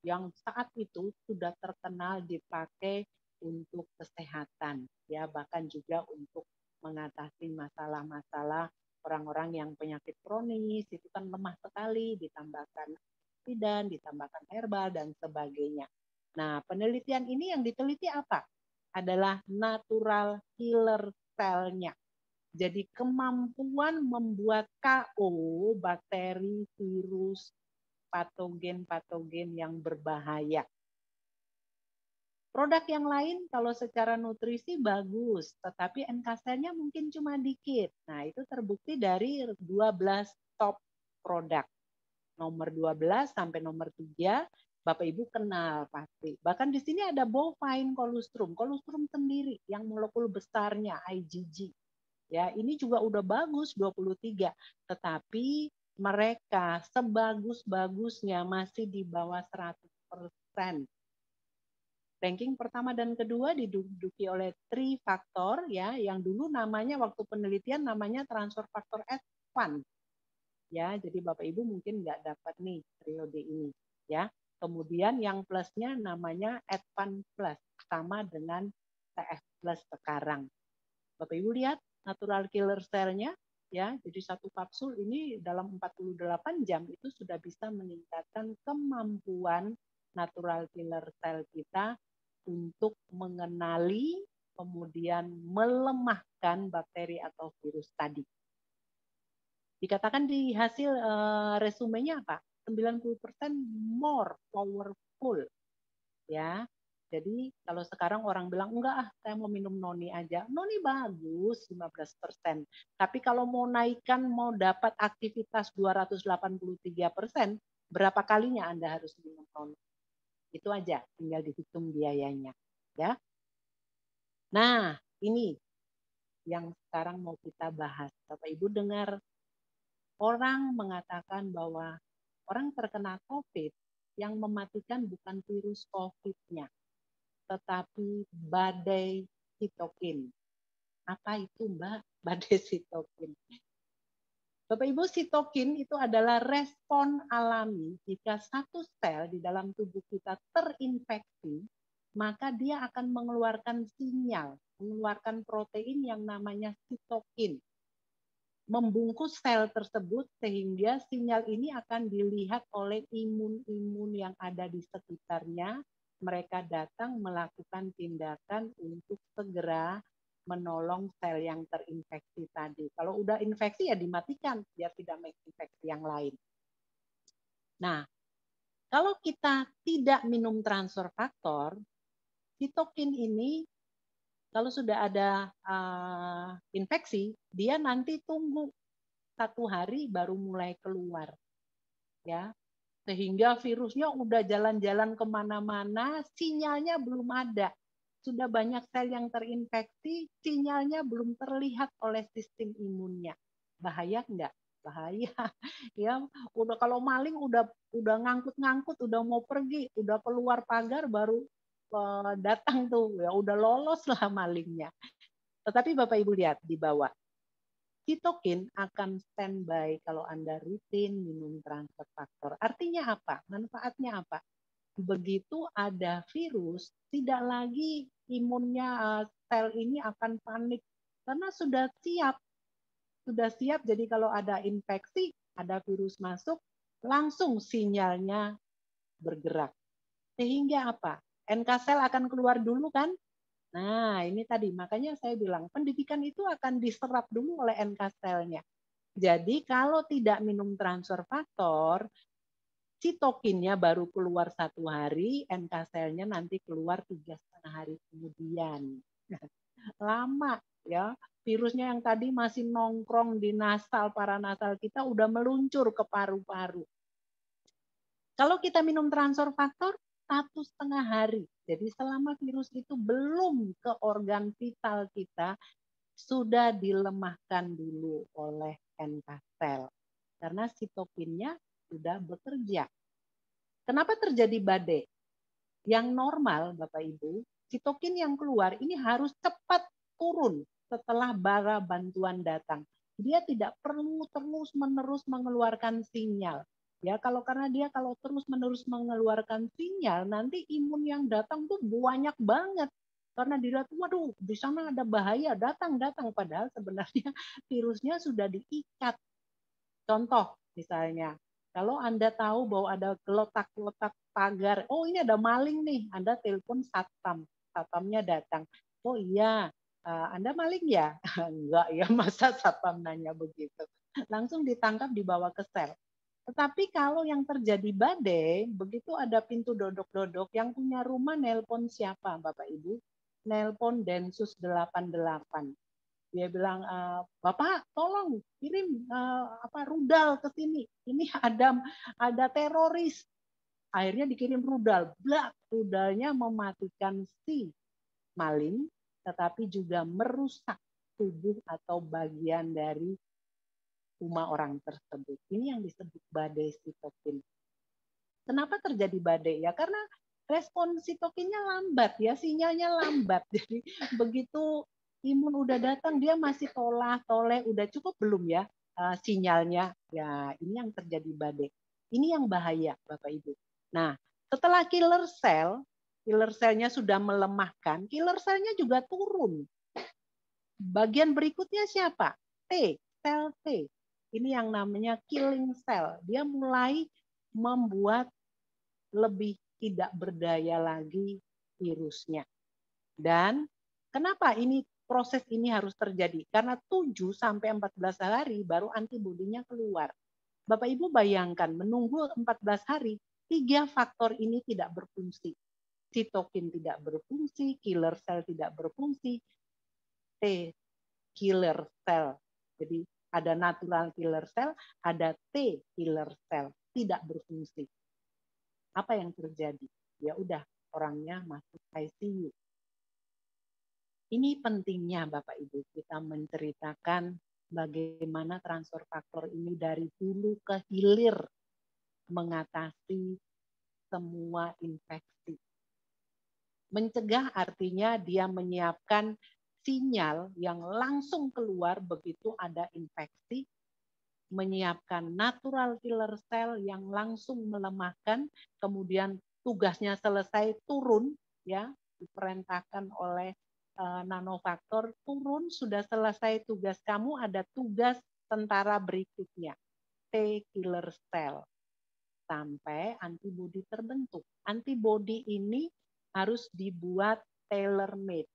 yang saat itu sudah terkenal dipakai untuk kesehatan, ya bahkan juga untuk mengatasi masalah-masalah orang-orang yang penyakit kronis itu kan lemah sekali, ditambahkan antioksidan, ditambahkan herbal dan sebagainya. Nah, penelitian ini yang diteliti apa? Adalah natural killer cell-nya. Jadi kemampuan membuat KO bakteri, virus, patogen-patogen yang berbahaya. Produk yang lain kalau secara nutrisi bagus, tetapi NK-nya mungkin cuma dikit. Nah, itu terbukti dari 12 top produk. Nomor 12 sampai nomor 3, Bapak Ibu kenal pasti. Bahkan di sini ada bovine colostrum sendiri yang molekul besarnya IgG. Ya, ini juga udah bagus 23, tetapi mereka sebagus-bagusnya masih di bawah 100%. Ranking pertama dan kedua diduduki oleh trifaktor ya, yang dulu namanya waktu penelitian namanya transfer factor S1. Ya, jadi Bapak Ibu mungkin nggak dapat nih periode ini ya. Kemudian yang plusnya namanya Advan Plus sama dengan TF Plus sekarang. Bapak Ibu lihat natural killer cell-nya ya. Jadi satu kapsul ini dalam 48 jam itu sudah bisa meningkatkan kemampuan natural killer cell kita untuk mengenali kemudian melemahkan bakteri atau virus tadi. Dikatakan di hasil resumenya apa? 90% more powerful. Ya. Jadi kalau sekarang orang bilang enggak saya mau minum noni aja. Noni bagus 15%. Tapi kalau mau naikkan mau dapat aktivitas 283%, berapa kalinya Anda harus minum noni? Itu aja, tinggal dihitung biayanya, ya. Nah, ini yang sekarang mau kita bahas. Bapak Ibu dengar orang mengatakan bahwa orang terkena COVID yang mematikan bukan virus COVID-nya, tetapi badai sitokin. Apa itu Mbak badai sitokin? Bapak Ibu, sitokin itu adalah respon alami jika satu sel di dalam tubuh kita terinfeksi, maka dia akan mengeluarkan sinyal, mengeluarkan protein yang namanya sitokin. Membungkus sel tersebut sehingga sinyal ini akan dilihat oleh imun-imun yang ada di sekitarnya. Mereka datang melakukan tindakan untuk segera menolong sel yang terinfeksi tadi. Kalau udah infeksi ya dimatikan biar tidak menginfeksi yang lain. Nah, kalau kita tidak minum transfer faktor, sitokin ini kalau sudah ada infeksi, dia nanti tunggu 1 hari baru mulai keluar. Ya, sehingga virusnya udah jalan-jalan kemana-mana, sinyalnya belum ada. Sudah banyak sel yang terinfeksi, sinyalnya belum terlihat oleh sistem imunnya. Bahaya enggak? bahaya. Ya, udah kalau maling udah ngangkut-ngangkut, udah mau pergi, udah keluar pagar baru datang tuh, ya udah lolos lah malingnya. Tetapi Bapak Ibu lihat di bawah, sitokin akan standby kalau Anda rutin minum transfer faktor. Artinya apa? Manfaatnya apa? Begitu ada virus, tidak lagi imunnya sel ini akan panik karena sudah siap. Sudah siap, jadi kalau ada infeksi, ada virus masuk, langsung sinyalnya bergerak. Sehingga apa? NK sel akan keluar dulu kan? Nah, ini tadi makanya saya bilang pendidikan itu akan diserap dulu oleh NK selnya. Jadi kalau tidak minum transfer faktor, sitokinnya baru keluar 1 hari, NK selnya nanti keluar 3,5 hari kemudian. Lama ya. Virusnya yang tadi masih nongkrong di nasal, paranasal kita udah meluncur ke paru-paru. Kalau kita minum transfer faktor 1,5 hari. Jadi selama virus itu belum ke organ vital kita, sudah dilemahkan dulu oleh NK sel. Karena sitokinnya sudah bekerja. Kenapa terjadi badai? Yang normal, Bapak Ibu, sitokin yang keluar ini harus cepat turun setelah bara bantuan datang. Dia tidak perlu terus-menerus mengeluarkan sinyal. Ya, karena dia terus-menerus mengeluarkan sinyal, nanti imun yang datang tuh banyak banget. Karena dilihat, waduh, di sana ada bahaya, datang. Padahal sebenarnya virusnya sudah diikat. Contoh, misalnya, kalau Anda tahu bahwa ada geletak-geletak pagar, oh ini ada maling nih, Anda telepon satpam, satpamnya datang. Oh iya, Anda maling ya? Enggak ya, masa satpam nanya begitu. Langsung ditangkap, dibawa ke sel. Tetapi kalau yang terjadi badai, begitu ada pintu dodok-dodok, yang punya rumah nelpon siapa Bapak Ibu? Nelpon Densus 88. Dia bilang, Bapak tolong kirim rudal ke sini. Ini ada teroris. Akhirnya dikirim rudal. Blak, rudalnya mematikan si maling, tetapi juga merusak tubuh atau bagian dari rumah orang tersebut. Ini yang disebut badai sitokin. Kenapa terjadi badai? Ya karena respon sitokinnya lambat ya, sinyalnya lambat. Jadi begitu imun udah datang, dia masih toleh, udah cukup belum ya sinyalnya? Ya ini yang terjadi badai. Ini yang bahaya Bapak Ibu. Nah setelah killer selnya sudah melemahkan, killer selnya juga turun. Bagian berikutnya siapa? Sel T. Ini yang namanya killing cell. Dia mulai membuat lebih tidak berdaya lagi virusnya. Dan kenapa proses ini harus terjadi? Karena 7 sampai 14 hari baru antibodinya keluar. Bapak Ibu bayangkan menunggu 14 hari, 3 faktor ini tidak berfungsi. Sitokin tidak berfungsi, killer cell tidak berfungsi, T killer cell. Jadi ada natural killer cell, ada T killer cell, tidak berfungsi. Apa yang terjadi? Ya udah, orangnya masuk ICU. Ini pentingnya Bapak Ibu kita menceritakan bagaimana transfer faktor ini dari hulu ke hilir mengatasi semua infeksi. Mencegah artinya dia menyiapkan sinyal yang langsung keluar begitu ada infeksi, menyiapkan natural killer cell yang langsung melemahkan, kemudian tugasnya selesai turun, ya diperintahkan oleh nanofaktor turun, sudah selesai tugas kamu, ada tugas tentara berikutnya, T killer cell, sampai antibodi terbentuk. Antibodi ini harus dibuat tailor-made.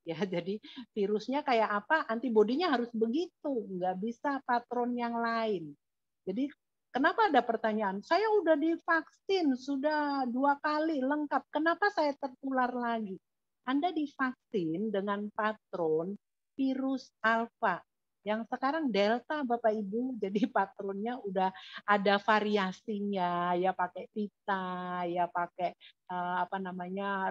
Ya, jadi virusnya kayak apa, antibodinya harus begitu, nggak bisa patron yang lain. Jadi kenapa ada pertanyaan, saya udah divaksin, sudah 2 kali lengkap, kenapa saya tertular lagi? Anda divaksin dengan patron virus alfa, yang sekarang delta Bapak Ibu, jadi patronnya udah ada variasinya, ya pakai pita, ya pakai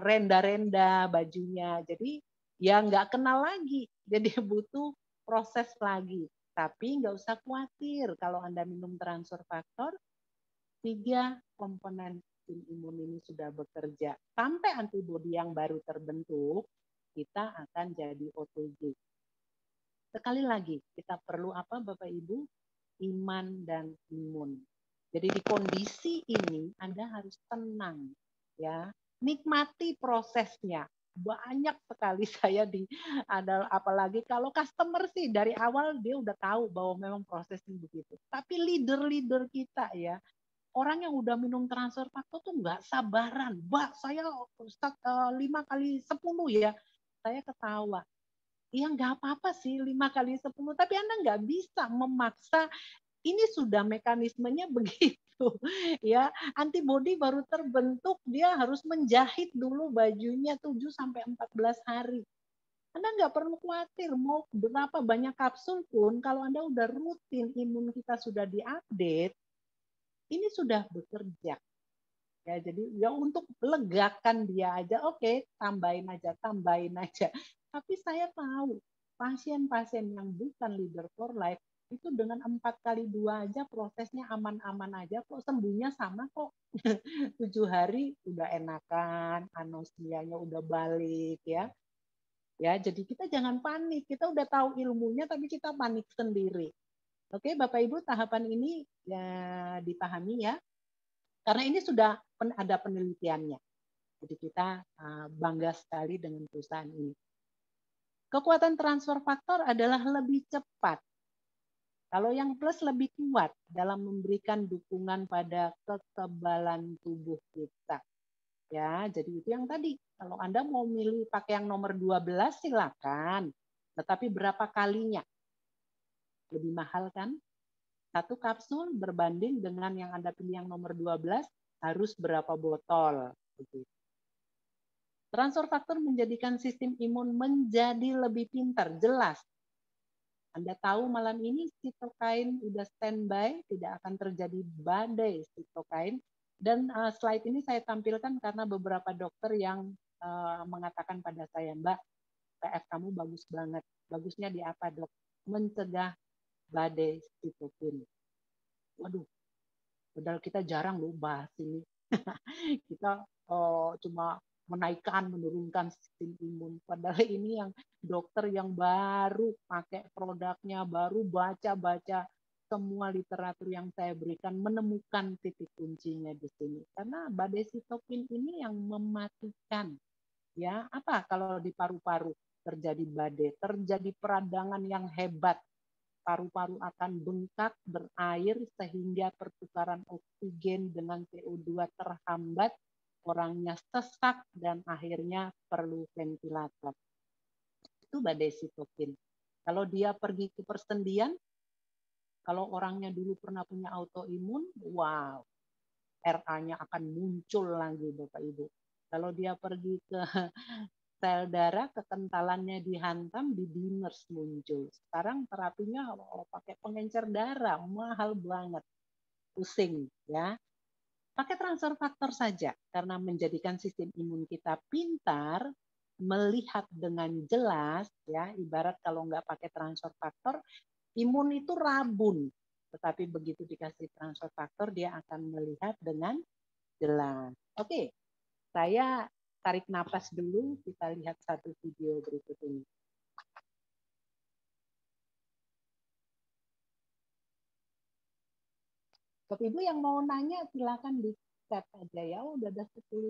renda-renda bajunya, jadi ya nggak kenal lagi, jadi butuh proses lagi. Tapi nggak usah khawatir kalau Anda minum transfer faktor, 3 komponen sistem imun ini sudah bekerja. Sampai antibodi yang baru terbentuk, kita akan jadi OTG. Sekali lagi, kita perlu apa Bapak Ibu? Iman dan imun. Jadi di kondisi ini Anda harus tenang, ya. Nikmati prosesnya. Banyak sekali saya apalagi kalau customer sih dari awal dia udah tahu bahwa memang prosesnya begitu. Tapi leader-leader kita ya, orang yang udah minum transfer faktor tuh nggak sabaran. Mbak, saya 5 kali 10 ya. Saya ketawa. Ya nggak apa-apa sih 5 kali 10, tapi Anda nggak bisa memaksa, ini sudah mekanismenya begitu. Ya, antibodi baru terbentuk, dia harus menjahit dulu bajunya 7 sampai 14 hari. Anda nggak perlu khawatir, mau berapa banyak kapsul pun, kalau Anda udah rutin, imun kita sudah diupdate, ini sudah bekerja. Ya, jadi ya untuk legakan dia aja, oke, tambahin aja. Tapi saya tahu pasien-pasien yang bukan leader for life itu dengan 4 kali 2 aja prosesnya aman-aman aja kok, sembuhnya sama kok. 7 hari udah enakan, anosmianya udah balik ya. Ya, jadi kita jangan panik. Kita udah tahu ilmunya tapi kita panik sendiri. Oke, Bapak Ibu, tahapan ini ya dipahami ya. Karena ini sudah ada penelitiannya. Jadi kita bangga sekali dengan perusahaan ini. Kekuatan transfer faktor adalah lebih cepat. Kalau yang plus lebih kuat dalam memberikan dukungan pada kekebalan tubuh kita. Ya, jadi itu yang tadi. Kalau Anda mau milih pakai yang nomor 12 silakan. Tetapi berapa kalinya? Lebih mahal kan? 1 kapsul berbanding dengan yang Anda pilih yang nomor 12 harus berapa botol. Transfer faktor menjadikan sistem imun menjadi lebih pintar, jelas. Anda tahu malam ini sitokain udah standby, tidak akan terjadi badai sitokain. Dan slide ini saya tampilkan karena beberapa dokter yang mengatakan pada saya, Mbak, PF kamu bagus banget. Bagusnya di apa, Dok? Mencegah badai sitokin. Waduh, padahal kita jarang loh bahas ini. Kita cuma menaikkan, menurunkan sistem imun. Padahal ini yang dokter yang baru pakai produknya, baru baca-baca semua literatur yang saya berikan, menemukan titik kuncinya di sini. Karena badai sitokin ini yang mematikan. Ya, apa kalau di paru-paru terjadi badai, terjadi peradangan yang hebat, paru-paru akan bengkak, berair, sehingga pertukaran oksigen dengan CO2 terhambat, orangnya sesak, dan akhirnya perlu ventilator. Itu badai sitokin. Kalau dia pergi ke persendian, kalau orangnya dulu pernah punya autoimun, wow, RA-nya akan muncul lagi, Bapak Ibu. Kalau dia pergi ke sel darah, kekentalannya dihantam, di dimers muncul. Sekarang terapinya pakai pengencer darah, mahal banget, pusing ya. Pakai transfer faktor saja, karena menjadikan sistem imun kita pintar, melihat dengan jelas, ya. Ibarat kalau nggak pakai transfer faktor, imun itu rabun. Tetapi begitu dikasih transfer faktor, dia akan melihat dengan jelas. Oke, saya tarik napas dulu, kita lihat satu video berikut ini. Bapak Ibu yang mau nanya silakan di chat aja ya. Udah ada 10.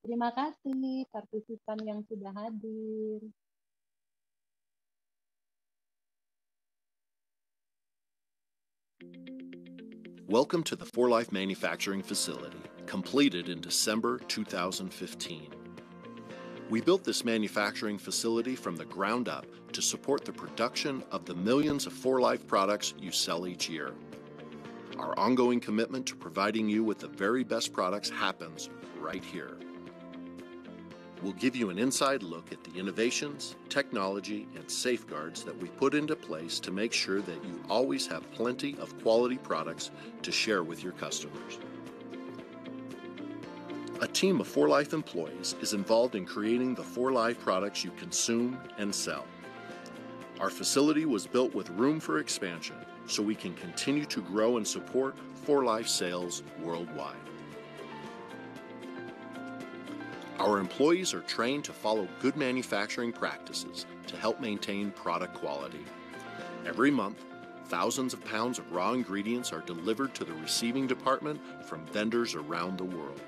Terima kasih partisipan yang sudah hadir. Welcome to the 4Life manufacturing facility, completed in December 2015. We built this manufacturing facility from the ground up to support the production of the millions of 4Life products you sell each year. Our ongoing commitment to providing you with the very best products happens right here. We'll give you an inside look at the innovations, technology, and safeguards that we put into place to make sure that you always have plenty of quality products to share with your customers. A team of 4Life employees is involved in creating the 4Life products you consume and sell. Our facility was built with room for expansion, so we can continue to grow and support 4Life sales worldwide. Our employees are trained to follow good manufacturing practices to help maintain product quality. Every month, thousands of pounds of raw ingredients are delivered to the receiving department from vendors around the world.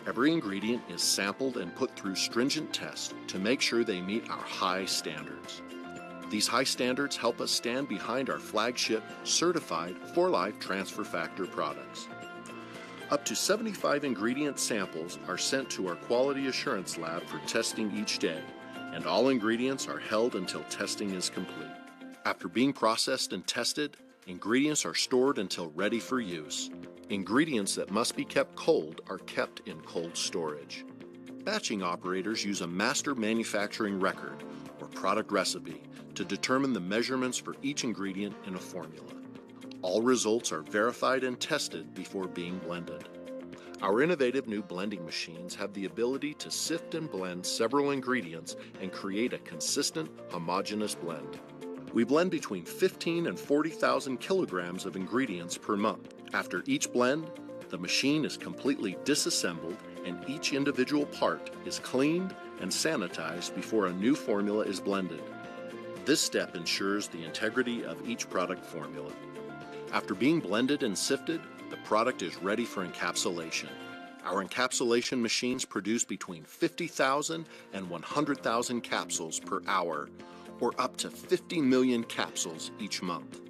Every ingredient is sampled and put through stringent tests to make sure they meet our high standards. These high standards help us stand behind our flagship certified 4Life transfer factor products. Up to 75 ingredient samples are sent to our quality assurance lab for testing each day, and all ingredients are held until testing is complete. After being processed and tested, ingredients are stored until ready for use. Ingredients that must be kept cold are kept in cold storage. Batching operators use a master manufacturing record, or product recipe, to determine the measurements for each ingredient in a formula. All results are verified and tested before being blended. Our innovative new blending machines have the ability to sift and blend several ingredients and create a consistent, homogeneous blend. We blend between 15 and 40,000 kilograms of ingredients per month. After each blend, the machine is completely disassembled and each individual part is cleaned and sanitized before a new formula is blended. This step ensures the integrity of each product formula. After being blended and sifted, the product is ready for encapsulation. Our encapsulation machines produce between 50,000 and 100,000 capsules per hour, or up to 50 million capsules each month.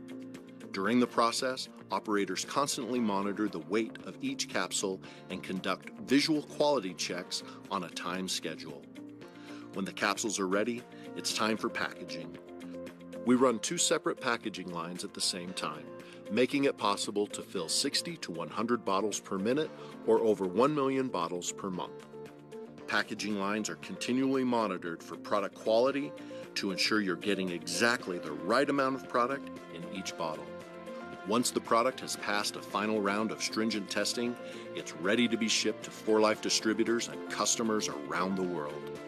During the process, operators constantly monitor the weight of each capsule and conduct visual quality checks on a time schedule. When the capsules are ready, it's time for packaging. We run 2 separate packaging lines at the same time, making it possible to fill 60 to 100 bottles per minute or over 1 million bottles per month. Packaging lines are continually monitored for product quality to ensure you're getting exactly the right amount of product in each bottle. Once the product has passed a final round of stringent testing, it's ready to be shipped to 4Life distributors and customers around the world.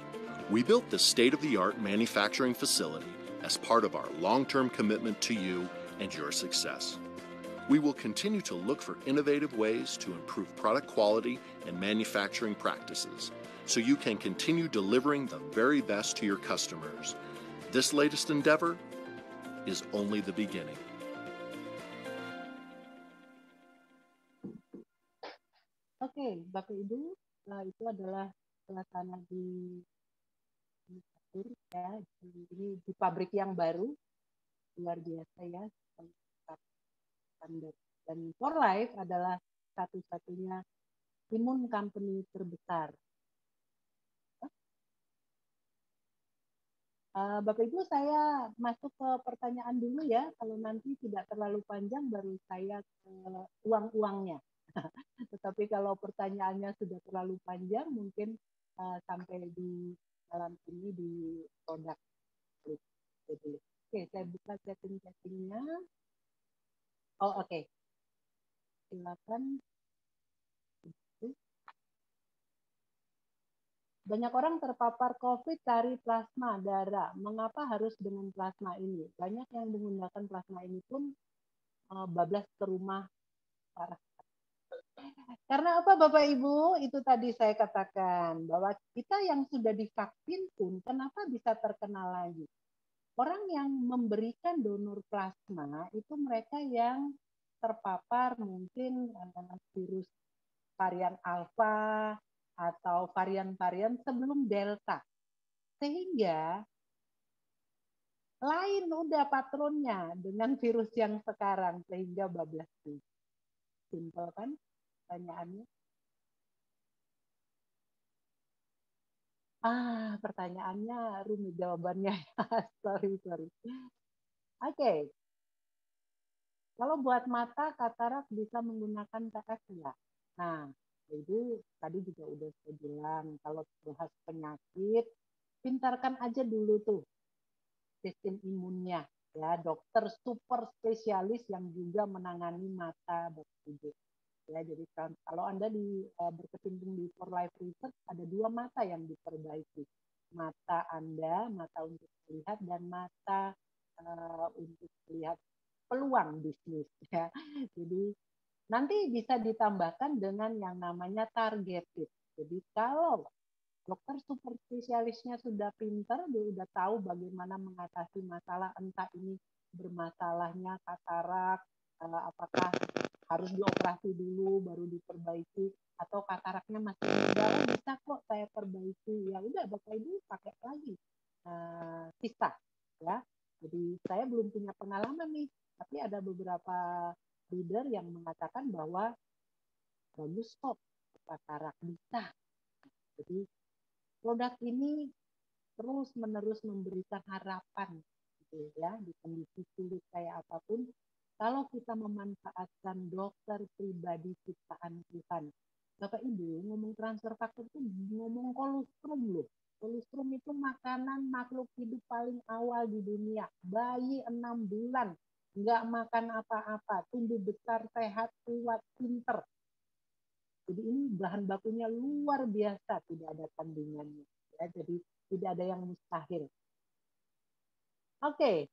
We built this state-of-the-art manufacturing facility as part of our long-term commitment to you and your success. We will continue to look for innovative ways to improve product quality and manufacturing practices so you can continue delivering the very best to your customers. This latest endeavor is only the beginning. Oke, Bapak Ibu, itu adalah suasana di ya, ini di pabrik yang baru, luar biasa ya. Dan 4Life adalah satu-satunya imun company terbesar. Bapak Ibu, saya masuk ke pertanyaan dulu ya. Kalau nanti tidak terlalu panjang, baru saya ke uang-uangnya. Tetapi kalau pertanyaannya sudah terlalu panjang, mungkin sampai di dalam ini di produk. Oke, saya buka setting-settingnya. Oh, oke. Silakan. Banyak orang terpapar COVID dari plasma darah. Mengapa harus dengan plasma ini? Banyak yang menggunakan plasma ini pun bablas ke rumah parah. Karena apa Bapak Ibu? Itu tadi saya katakan bahwa kita yang sudah divaksin pun kenapa bisa terkena lagi? Orang yang memberikan donor plasma itu mereka yang terpapar mungkin virus varian alfa atau varian-varian sebelum delta. Sehingga lain udah patronnya dengan virus yang sekarang sehingga bablas. Simpel kan pertanyaannya? Pertanyaannya rumit jawabannya. sorry. Oke. Kalau buat mata katarak bisa menggunakan TF enggak? Nah, itu tadi juga udah saya bilang kalau bahas penyakit, pintarkan aja dulu tuh sistem imunnya ya, dokter super spesialis yang juga menangani mata Bapak Ibu. Ya, jadi kalau Anda berkecimpung di 4Life Research ada 2 mata yang diperbaiki. mata Anda, mata untuk melihat dan mata untuk melihat peluang bisnis ya. Jadi nanti bisa ditambahkan dengan yang namanya targeted. Jadi kalau dokter super spesialisnya sudah pinter, dia sudah tahu bagaimana mengatasi masalah, entah ini bermasalahnya katarak, apakah harus dioperasi dulu baru diperbaiki, atau kataraknya masih muda, oh bisa kok saya perbaiki, ya udah Bapak Ibu pakai lagi sisa ya. Jadi saya belum punya pengalaman nih, tapi ada beberapa leader yang mengatakan bahwa bagus kok katarak bisa. Jadi produk ini terus-menerus memberikan harapan gitu ya, di kondisi sulit kayak apapun. Kalau kita memanfaatkan dokter pribadi ciptaan Tuhan. Bapak Ibu, ngomong transfer faktor itu ngomong kolostrum loh. Kolostrum itu makanan makhluk hidup paling awal di dunia. Bayi 6 bulan, nggak makan apa-apa, tumbuh besar, sehat, kuat, pinter. Jadi ini bahan bakunya luar biasa, tidak ada tandingannya. Ya, jadi tidak ada yang mustahil. Oke.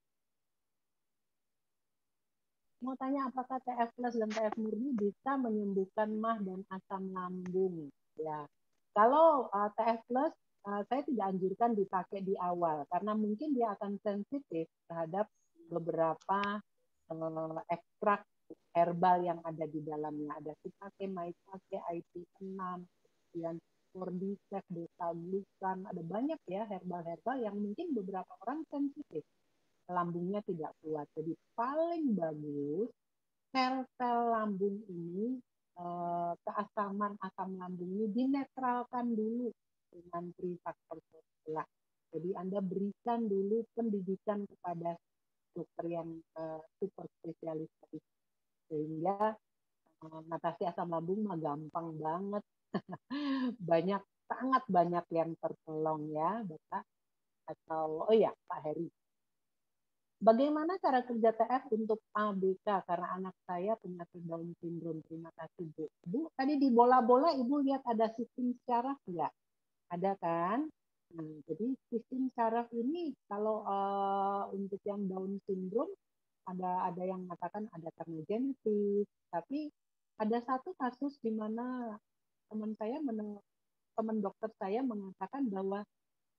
Mau tanya apakah TF plus dan TF murni bisa menyembuhkan MAH dan asam lambung? Ya. Kalau TF plus saya tidak anjurkan dipakai di awal karena mungkin dia akan sensitif terhadap beberapa ekstrak herbal yang ada di dalamnya. Ada shiitake, maitake, IP6, kemudian cordyceps, beta-glucan, ada banyak ya herbal-herbal yang mungkin beberapa orang sensitif, lambungnya tidak kuat. Jadi paling bagus sel-sel lambung ini, keasaman asam lambung ini dinetralkan dulu dengan trifaktor setelah. Jadi Anda berikan dulu pendidikan kepada dokter yang super spesialis tadi, sehingga mengatasi asam lambung mah gampang banget. Banyak, sangat banyak yang tertolong ya Bapak. Atau oh ya Pak Heri, bagaimana cara kerja TF untuk ABK karena anak saya penyakit Down syndrome? Terima kasih Bu. Bu, tadi di bola-bola Ibu lihat ada sistem syaraf nggak? Ada kan? Nah, jadi sistem syaraf ini kalau untuk yang Down syndrome ada yang mengatakan ada karena genetik, tapi ada satu kasus di mana teman dokter saya mengatakan bahwa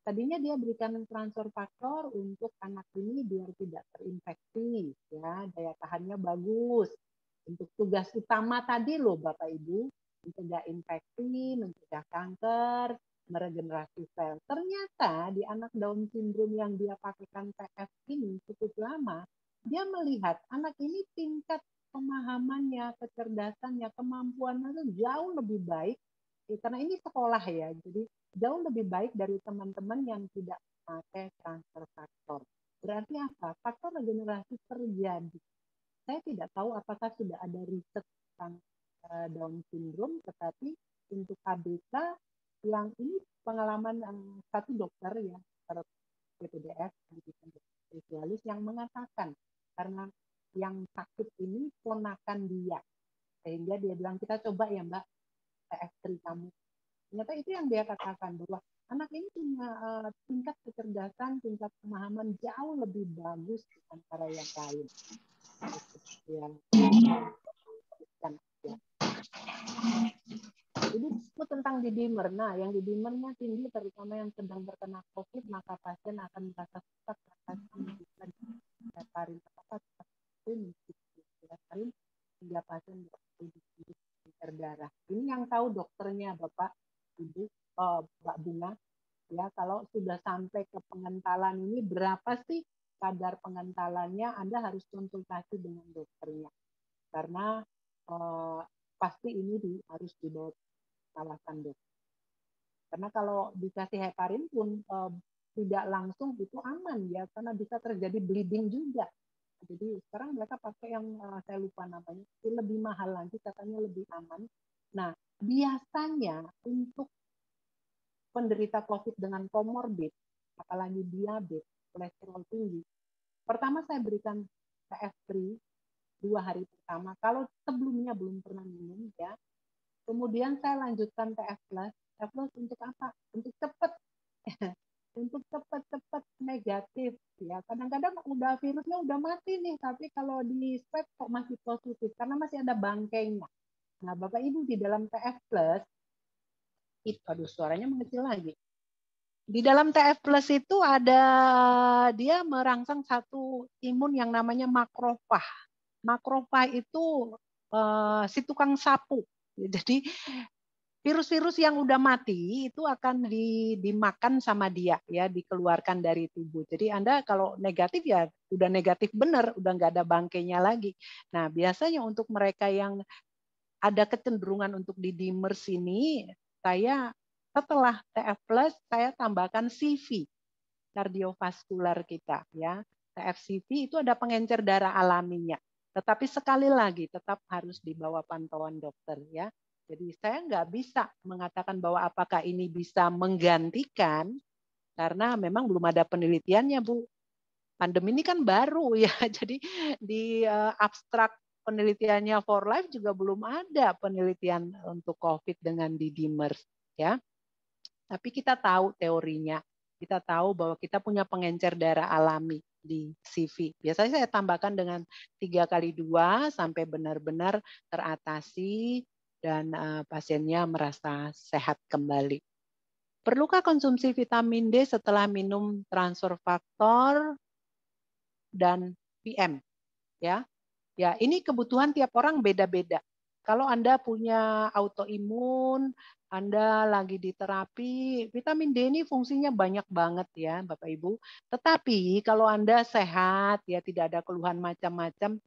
tadinya dia berikan transfer faktor untuk anak ini biar tidak terinfeksi, ya daya tahannya bagus. Untuk tugas utama tadi loh Bapak Ibu, mencegah infeksi, mencegah kanker, meregenerasi sel. Ternyata di anak Down syndrome yang dia pakaikan TF ini cukup lama, dia melihat anak ini tingkat pemahamannya, kecerdasannya, kemampuannya itu jauh lebih baik. Karena ini sekolah ya, jadi jauh lebih baik dari teman-teman yang tidak pakai transfer faktor. Berarti apa? Faktor regenerasi terjadi. Saya tidak tahu apakah sudah ada riset tentang Down syndrome, tetapi untuk ABK yang ini pengalaman satu dokter ya, PPDS, spesialis yang mengatakan karena yang sakit ini ponakan dia, sehingga dia bilang kita coba ya Mbak TF3 kamu. Ternyata itu yang dia katakan bahwa anak ini punya tingkat kecerdasan, tingkat pemahaman jauh lebih bagus antara yang lain. Ya. Ini tentang didimer. Nah, yang didimernya tinggi, terutama yang sedang terkena COVID, maka pasien akan merasa sesak, menunjukkan heparin hingga pasien berdarah. Ini yang tahu dokternya, Bapak, Ibu, Mbak Bunga. Ya, kalau sudah sampai ke pengentalan ini berapa sih kadar pengentalannya? Anda harus konsultasi dengan dokternya. Karena pasti ini harus dibawa kawasan dokter. Karena kalau dikasih heparin pun tidak langsung itu aman ya, karena bisa terjadi bleeding juga. Jadi sekarang mereka pakai yang saya lupa namanya, itu lebih mahal lagi, katanya lebih aman. Nah, biasanya untuk penderita COVID dengan komorbid, apalagi diabetes, kolesterol tinggi, pertama saya berikan TF3 2 hari pertama. Kalau sebelumnya belum pernah minum ya, kemudian saya lanjutkan TF plus. TF plus untuk apa? Untuk cepat untuk cepat-cepat negatif ya. Kadang-kadang udah virusnya udah mati nih, tapi kalau di swab kok masih positif karena masih ada bangkainya. Nah, Bapak Ibu di dalam TF plus itu, aduh suaranya mengecil lagi. Di dalam TF plus itu ada dia merangsang satu imun yang namanya makrofag. Makrofag itu si tukang sapu. Jadi virus-virus yang udah mati itu akan dimakan sama dia ya, dikeluarkan dari tubuh. Jadi Anda kalau negatif ya udah negatif benar, udah nggak ada bangkainya lagi. Nah, biasanya untuk mereka yang ada kecenderungan untuk di-dimers ini, saya setelah TF plus saya tambahkan CV kardiovaskular kita ya. TF-CV itu ada pengencer darah alaminya. Tetapi sekali lagi tetap harus di bawah pantauan dokter ya. Jadi saya nggak bisa mengatakan bahwa apakah ini bisa menggantikan karena memang belum ada penelitiannya, Bu. Pandemi ini kan baru ya. Jadi di abstrak penelitiannya For Life juga belum ada penelitian untuk COVID dengan D-dimers ya. Tapi kita tahu teorinya. Kita tahu bahwa kita punya pengencer darah alami di CV. Biasanya saya tambahkan dengan 3x2 sampai benar-benar teratasi dan pasiennya merasa sehat kembali. Perlukah konsumsi vitamin D setelah minum transfer faktor dan PM? Ya, ini kebutuhan tiap orang beda-beda. Kalau Anda punya autoimun, Anda lagi di terapi, vitamin D ini fungsinya banyak banget ya, Bapak Ibu. Tetapi kalau Anda sehat, ya tidak ada keluhan macam-macam,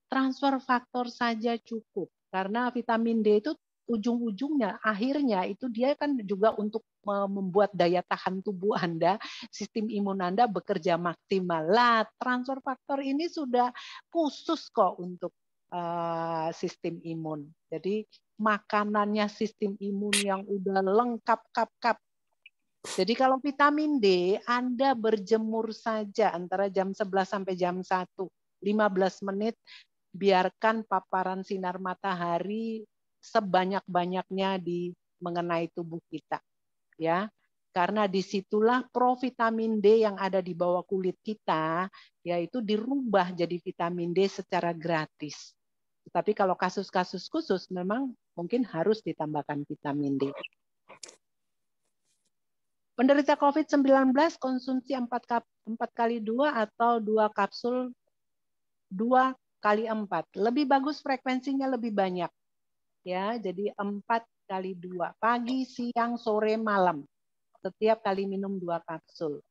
transfer faktor saja cukup. Karena vitamin D itu ujung-ujungnya, akhirnya itu dia kan juga untuk membuat daya tahan tubuh Anda, sistem imun Anda bekerja maksimal. Lah, transfer faktor ini sudah khusus kok untuk sistem imun. Jadi makanannya sistem imun yang udah lengkap kap-kap. Jadi kalau vitamin D, Anda berjemur saja antara jam 11 sampai jam 1, 15 menit, biarkan paparan sinar matahari sebanyak-banyaknya mengenai tubuh kita. Ya, karena disitulah provitamin D yang ada di bawah kulit kita, yaitu dirubah jadi vitamin D secara gratis. Tapi kalau kasus-kasus khusus memang mungkin harus ditambahkan vitamin D. Penderita COVID-19 konsumsi 4x2 atau 2 kapsul 2x4. Lebih bagus frekuensinya lebih banyak. Ya, jadi 4x2. Pagi, siang, sore, malam. Setiap kali minum 2 kapsul.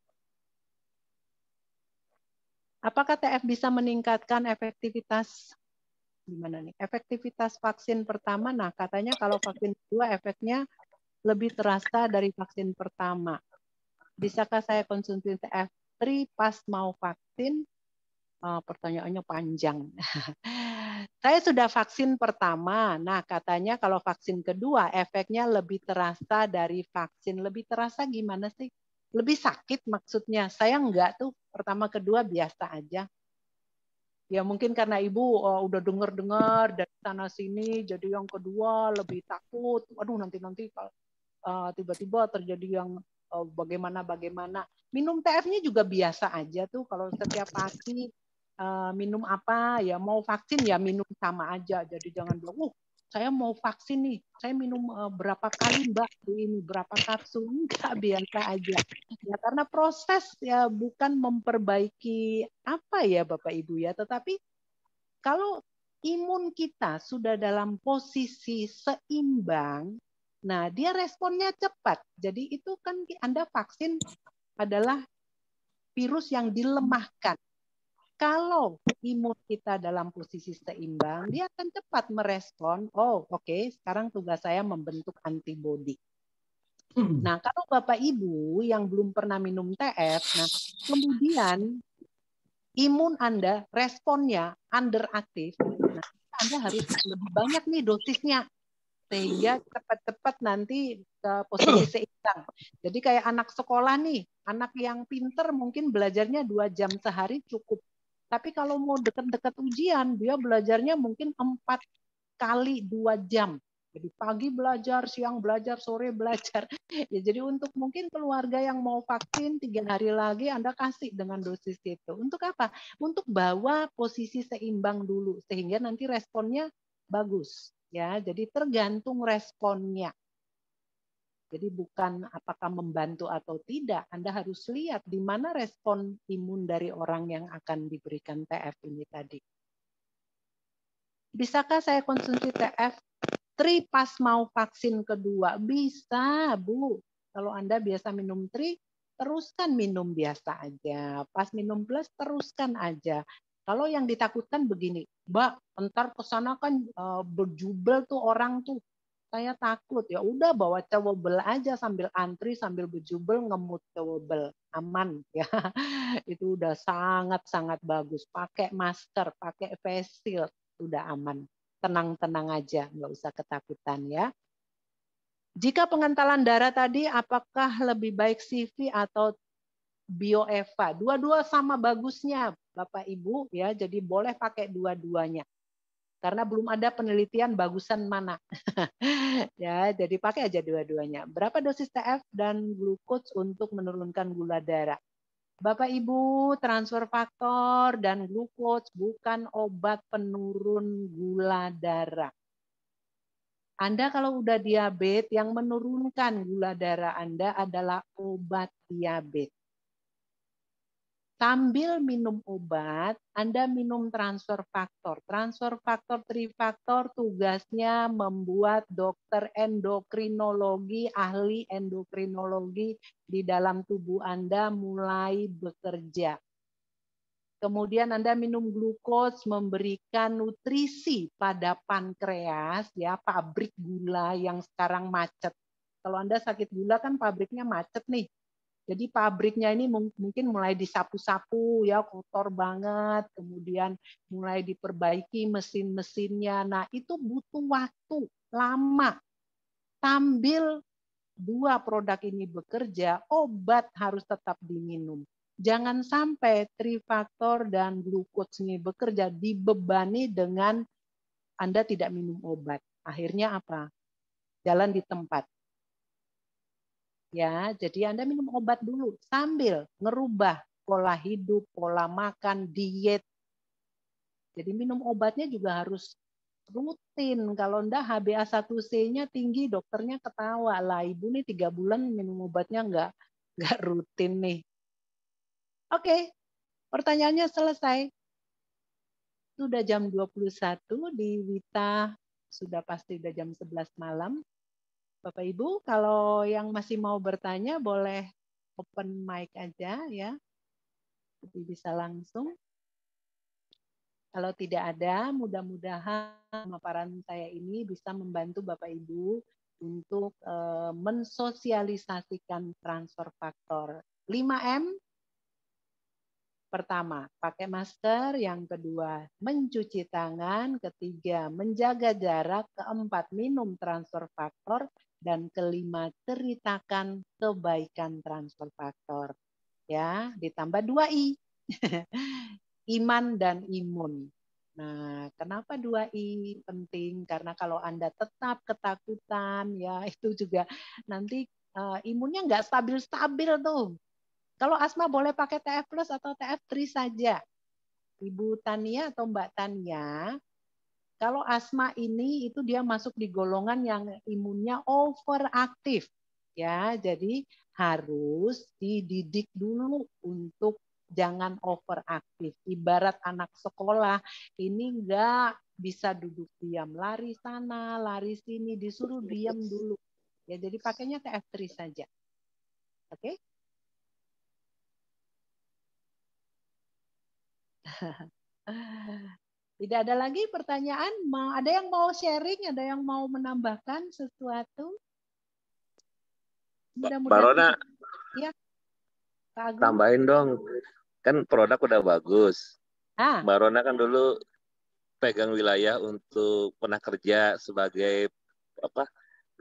Apakah TF bisa meningkatkan efektivitas gimana nih? Efektivitas vaksin pertama, nah katanya kalau vaksin kedua efeknya lebih terasa dari vaksin pertama. Bisakah saya konsumsi TF3 pas mau vaksin? Pertanyaannya panjang. Saya sudah vaksin pertama, nah katanya kalau vaksin kedua efeknya lebih terasa dari vaksin. Lebih terasa gimana sih? Lebih sakit maksudnya. Saya enggak tuh, pertama kedua biasa aja. Ya mungkin karena ibu udah dengar dari sana sini, jadi yang kedua lebih takut. Aduh nanti tiba-tiba terjadi yang bagaimana. Minum TF-nya juga biasa aja tuh. Kalau setiap pagi minum apa ya mau vaksin ya minum sama aja. Jadi jangan bilang, saya mau vaksin nih, saya minum berapa kali Mbak ini berapa kapsul, enggak, biasa aja. Ya karena proses ya bukan memperbaiki apa ya Bapak Ibu ya, tetapi kalau imun kita sudah dalam posisi seimbang, nah dia responnya cepat. Jadi itu kan Anda vaksin adalah virus yang dilemahkan. Kalau imun kita dalam posisi seimbang, dia akan cepat merespon, oke, sekarang tugas saya membentuk antibodi. Nah, kalau Bapak Ibu yang belum pernah minum TF, nah kemudian imun Anda responnya underaktif, nah Anda harus lebih banyak nih dosisnya sehingga cepat-cepat nanti ke posisi seimbang. Jadi kayak anak sekolah nih, anak yang pinter mungkin belajarnya 2 jam sehari cukup. Tapi kalau mau dekat-dekat ujian, dia belajarnya mungkin 4 kali 2 jam. Jadi pagi belajar, siang belajar, sore belajar. Ya, jadi untuk mungkin keluarga yang mau vaksin 3 hari lagi Anda kasih dengan dosis itu. Untuk apa? Untuk bawa posisi seimbang dulu sehingga nanti responnya bagus. Ya, jadi tergantung responnya. Jadi bukan apakah membantu atau tidak, Anda harus lihat di mana respon imun dari orang yang akan diberikan TF ini tadi. Bisakah saya konsumsi TF pas mau vaksin kedua? Bisa, Bu. Kalau Anda biasa minum teruskan minum biasa aja. Pas minum plus, teruskan aja. Kalau yang ditakutkan begini, Mbak, ntar kesana kan berjubel tuh orang tuh. Saya takut, ya udah bawa cewobel aja sambil antri, sambil berjubel ngemut cewobel. Aman ya. Itu udah sangat-sangat bagus. Pakai masker, pakai face shield, udah aman. Tenang-tenang aja, nggak usah ketakutan ya. Jika pengentalan darah tadi, apakah lebih baik CV atau BioEva? Dua-dua sama bagusnya, Bapak Ibu ya. Jadi boleh pakai dua-duanya. Karena belum ada penelitian bagusan mana. Ya, jadi pakai aja dua-duanya. Berapa dosis TF dan glukos untuk menurunkan gula darah? Bapak Ibu, transfer faktor dan glukos bukan obat penurun gula darah. Anda kalau udah diabetes, yang menurunkan gula darah Anda adalah obat diabetes. Sambil minum obat, Anda minum transfer faktor. Transfer faktor trifaktor tugasnya membuat dokter endokrinologi, ahli endokrinologi di dalam tubuh Anda mulai bekerja. Kemudian Anda minum glukos memberikan nutrisi pada pankreas, ya, pabrik gula yang sekarang macet. Kalau Anda sakit gula kan pabriknya macet nih. Jadi pabriknya ini mungkin mulai disapu-sapu, ya, kotor banget, kemudian mulai diperbaiki mesin-mesinnya. Nah, itu butuh waktu lama. Sambil dua produk ini bekerja, obat harus tetap diminum. Jangan sampai trifaktor dan glukos ini bekerja dibebani dengan Anda tidak minum obat. Akhirnya apa? Jalan di tempat. Ya, jadi Anda minum obat dulu sambil ngerubah pola hidup, pola makan, diet. Jadi minum obatnya juga harus rutin. Kalau enggak HbA1c-nya tinggi, dokternya ketawa lah. Ibu nih 3 bulan minum obatnya enggak rutin nih. Oke, pertanyaannya selesai. Sudah jam 21 di Wita, sudah pasti udah jam 11 malam. Bapak Ibu, kalau yang masih mau bertanya boleh open mic aja ya. Jadi bisa langsung. Kalau tidak ada, mudah-mudahan pemaparan saya ini bisa membantu Bapak Ibu untuk mensosialisasikan transfer faktor. 5M. Pertama, pakai masker. Yang kedua, mencuci tangan. Ketiga, menjaga jarak. Keempat, minum transfer faktor. Dan kelima, ceritakan kebaikan transfer faktor. Ya, ditambah 2I. Iman dan imun. Nah, kenapa 2I penting? Karena kalau Anda tetap ketakutan, ya itu juga nanti imunnya nggak stabil-stabil tuh. Kalau asma boleh pakai TF plus atau TF3 saja. Ibu Tania atau Mbak Tania, kalau asma ini itu dia masuk di golongan yang imunnya overaktif. Ya, jadi harus dididik dulu untuk jangan overaktif. Ibarat anak sekolah, ini enggak bisa duduk diam, lari sana, lari sini, disuruh diam dulu. Ya, jadi pakainya TF3 saja. Oke? Tidak ada lagi pertanyaan? Ada yang mau sharing? Ada yang mau menambahkan sesuatu? Mbak Rona, ya, tambahin dong. Kan produk udah bagus. Mbak Rona kan dulu pegang wilayah untuk pernah kerja sebagai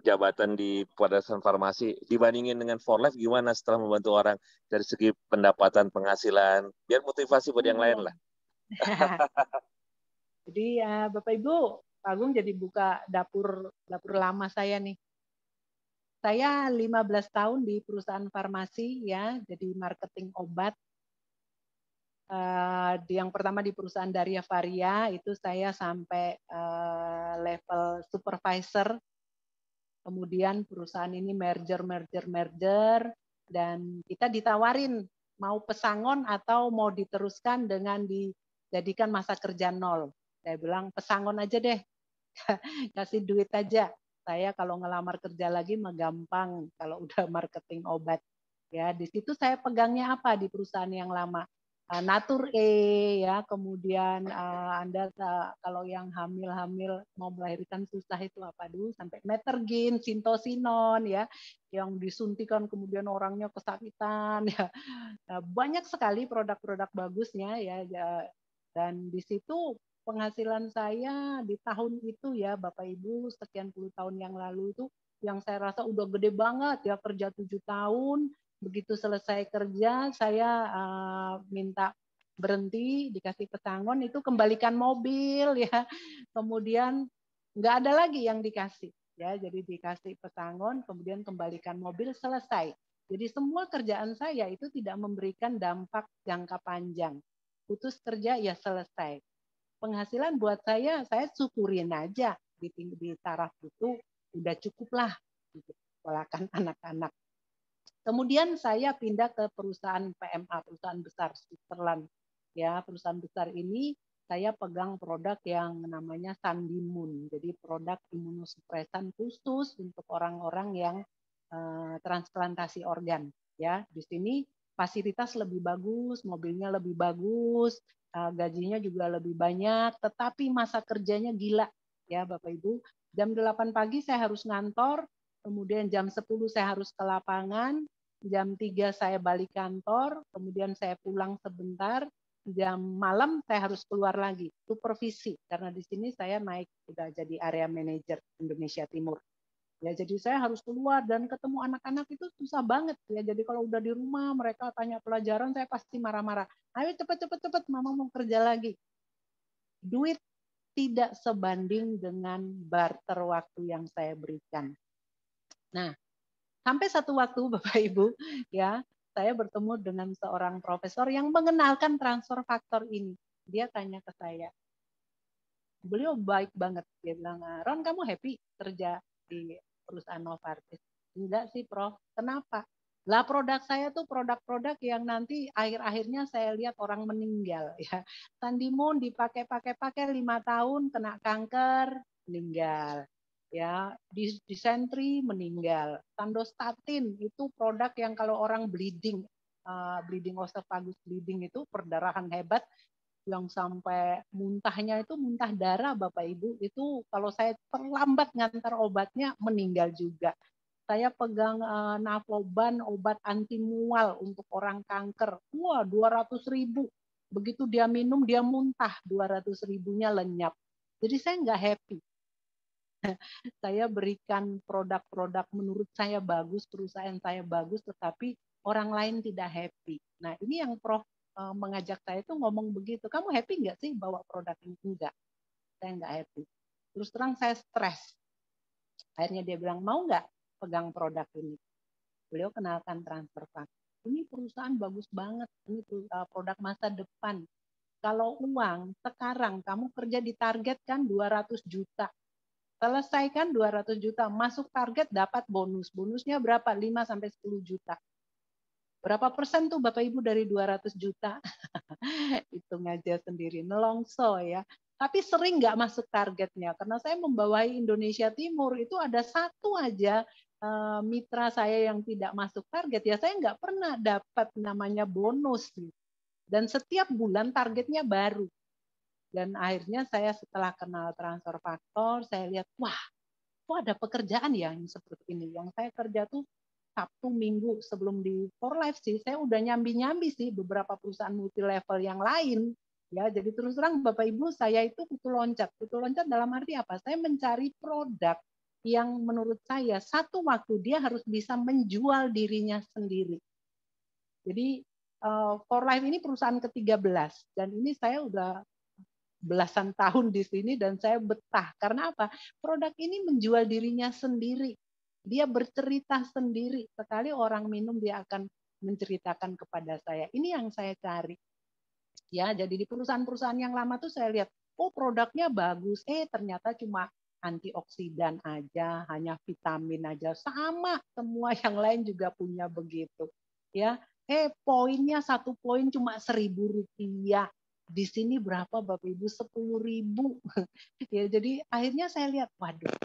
jabatan di Pedasan Farmasi. Dibandingin dengan For Life, gimana setelah membantu orang dari segi pendapatan, penghasilan? Biar motivasi buat yang lain lah. Jadi Bapak Ibu, Pak Agung jadi buka dapur lama saya nih. Saya 15 tahun di perusahaan farmasi ya, jadi marketing obat. Yang pertama di perusahaan Daria Varia itu saya sampai level supervisor. Kemudian perusahaan ini merger dan kita ditawarin mau pesangon atau mau diteruskan dengan dijadikan masa kerja 0. Saya bilang pesangon aja deh, kasih duit aja. Saya kalau ngelamar kerja lagi mah gampang kalau udah marketing obat. Ya, di situ saya pegangnya apa di perusahaan yang lama? Natur ya, kemudian Anda kalau yang hamil mau melahirkan susah itu apa dulu sampai Metergin, Sintosinon ya, yang disuntikan kemudian orangnya kesakitan ya. Banyak sekali produk-produk bagusnya ya, dan di situ penghasilan saya di tahun itu ya Bapak Ibu sekian puluh tahun yang lalu itu yang saya rasa udah gede banget ya, kerja 7 tahun. Begitu selesai kerja saya minta berhenti, dikasih pesangon, itu kembalikan mobil ya, kemudian nggak ada lagi yang dikasih ya, jadi dikasih pesangon kemudian kembalikan mobil, selesai. Jadi semua kerjaan saya itu tidak memberikan dampak jangka panjang, putus kerja ya selesai. Penghasilan buat saya syukurin aja di taraf itu udah cukup lah gitu, sekolahkan anak-anak. Kemudian saya pindah ke perusahaan PMA, perusahaan besar Switzerland. Ya, perusahaan besar ini saya pegang produk yang namanya Sandimun. Jadi produk imunosupresan khusus untuk orang-orang yang transplantasi organ. Ya, di sini fasilitas lebih bagus, mobilnya lebih bagus, gajinya juga lebih banyak, tetapi masa kerjanya gila ya Bapak Ibu. Jam 8 pagi saya harus ngantor, kemudian jam 10 saya harus ke lapangan, jam 3 saya balik kantor, kemudian saya pulang sebentar, jam malam saya harus keluar lagi, supervisi, karena di sini saya naik udah jadi area manager Indonesia Timur. Ya, jadi saya harus keluar dan ketemu anak-anak itu susah banget ya. Jadi kalau udah di rumah mereka tanya pelajaran saya pasti marah-marah. Ayo cepet, mama mau kerja lagi. Duit tidak sebanding dengan barter waktu yang saya berikan. Nah, sampai satu waktu Bapak Ibu ya, saya bertemu dengan seorang profesor yang mengenalkan transfer faktor ini. Dia tanya ke saya. Beliau baik banget. Dia bilang, "Ron, kamu happy kerja di perusahaan Novartis?" Enggak sih, Prof. Kenapa? Lah produk saya tuh produk-produk yang nanti akhir-akhirnya saya lihat orang meninggal ya. Sandimun dipakai 5 tahun kena kanker, meninggal. Ya, disentri meninggal. Sandostatin itu produk yang kalau orang bleeding esophagus bleeding itu perdarahan hebat yang sampai muntahnya itu muntah darah Bapak Ibu, itu kalau saya terlambat ngantar obatnya meninggal juga. Saya pegang Navoban, obat anti mual untuk orang kanker. Wah, 200.000. Begitu dia minum, dia muntah, 200.000-nya lenyap. Jadi saya nggak happy. Saya berikan produk-produk menurut saya bagus, perusahaan saya bagus, tetapi orang lain tidak happy. Nah, ini yang Prof mengajak saya itu ngomong begitu. Kamu happy nggak sih bawa produk ini? Enggak. Saya nggak happy. Terus terang saya stres. Akhirnya dia bilang, mau nggak pegang produk ini? Beliau kenalkan transfer fund. Ini perusahaan bagus banget. Ini produk masa depan. Kalau uang, sekarang kamu kerja di target kan 200 juta. Selesaikan 200 juta. Masuk target dapat bonus. Bonusnya berapa? 5-10 juta. Berapa persen tuh Bapak Ibu dari 200 juta? Hitung aja sendiri, nelongso ya. Tapi sering nggak masuk targetnya, karena saya membawahi Indonesia Timur, itu ada satu aja mitra saya yang tidak masuk target, ya saya nggak pernah dapat namanya bonus. Dan setiap bulan targetnya baru. Dan akhirnya saya setelah kenal transfer faktor, saya lihat, wah, kok ada pekerjaan ya yang seperti ini. Yang saya kerja tuh Sabtu Minggu sebelum di For Life sih, saya udah nyambi-nyambi sih beberapa perusahaan multi level yang lain. Ya, jadi terus terang Bapak Ibu, saya itu kutu loncat. Kutu loncat dalam arti apa? Saya mencari produk yang menurut saya satu waktu dia harus bisa menjual dirinya sendiri. Jadi For Life ini perusahaan ke-13 dan ini saya udah belasan tahun di sini dan saya betah. Karena apa? Produk ini menjual dirinya sendiri. Dia bercerita sendiri. Sekali orang minum dia akan menceritakan kepada saya. Ini yang saya cari. Ya, jadi di perusahaan-perusahaan yang lama tuh saya lihat, oh produknya bagus, ternyata cuma antioksidan aja, hanya vitamin aja, sama semua yang lain juga punya begitu. Ya, poinnya 1 poin cuma Rp1.000. Di sini berapa Bapak Ibu? 10.000. Ya, jadi akhirnya saya lihat, waduh,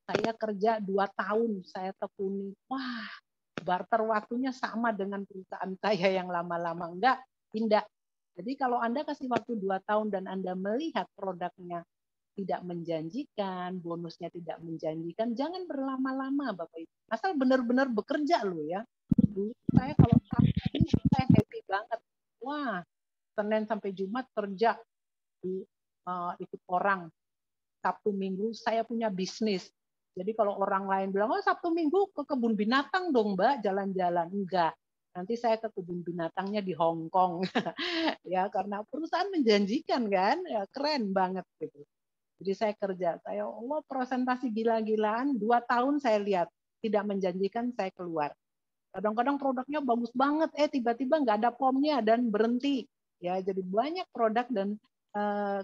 saya kerja 2 tahun, saya tekuni, wah, barter waktunya sama dengan perusahaan saya yang lama-lama. Enggak, tidak. Jadi kalau Anda kasih waktu 2 tahun dan Anda melihat produknya tidak menjanjikan, bonusnya tidak menjanjikan, jangan berlama-lama Bapak Ibu. Asal benar-benar bekerja loh ya. Dulu saya kalau ini saya happy banget. Wah, Senin sampai Jumat kerja ikut orang. Sabtu Minggu saya punya bisnis. Jadi kalau orang lain bilang, oh Sabtu Minggu ke kebun binatang dong Mbak, jalan-jalan. Enggak. Nanti saya ke kebun binatangnya di Hong Kong. Ya, karena perusahaan menjanjikan kan, ya, keren banget gitu. Jadi saya kerja, saya Allah presentasi gila-gilaan, 2 tahun saya lihat, tidak menjanjikan, saya keluar. Kadang-kadang produknya bagus banget, tiba-tiba nggak ada POM-nya dan berhenti. Ya, jadi banyak produk dan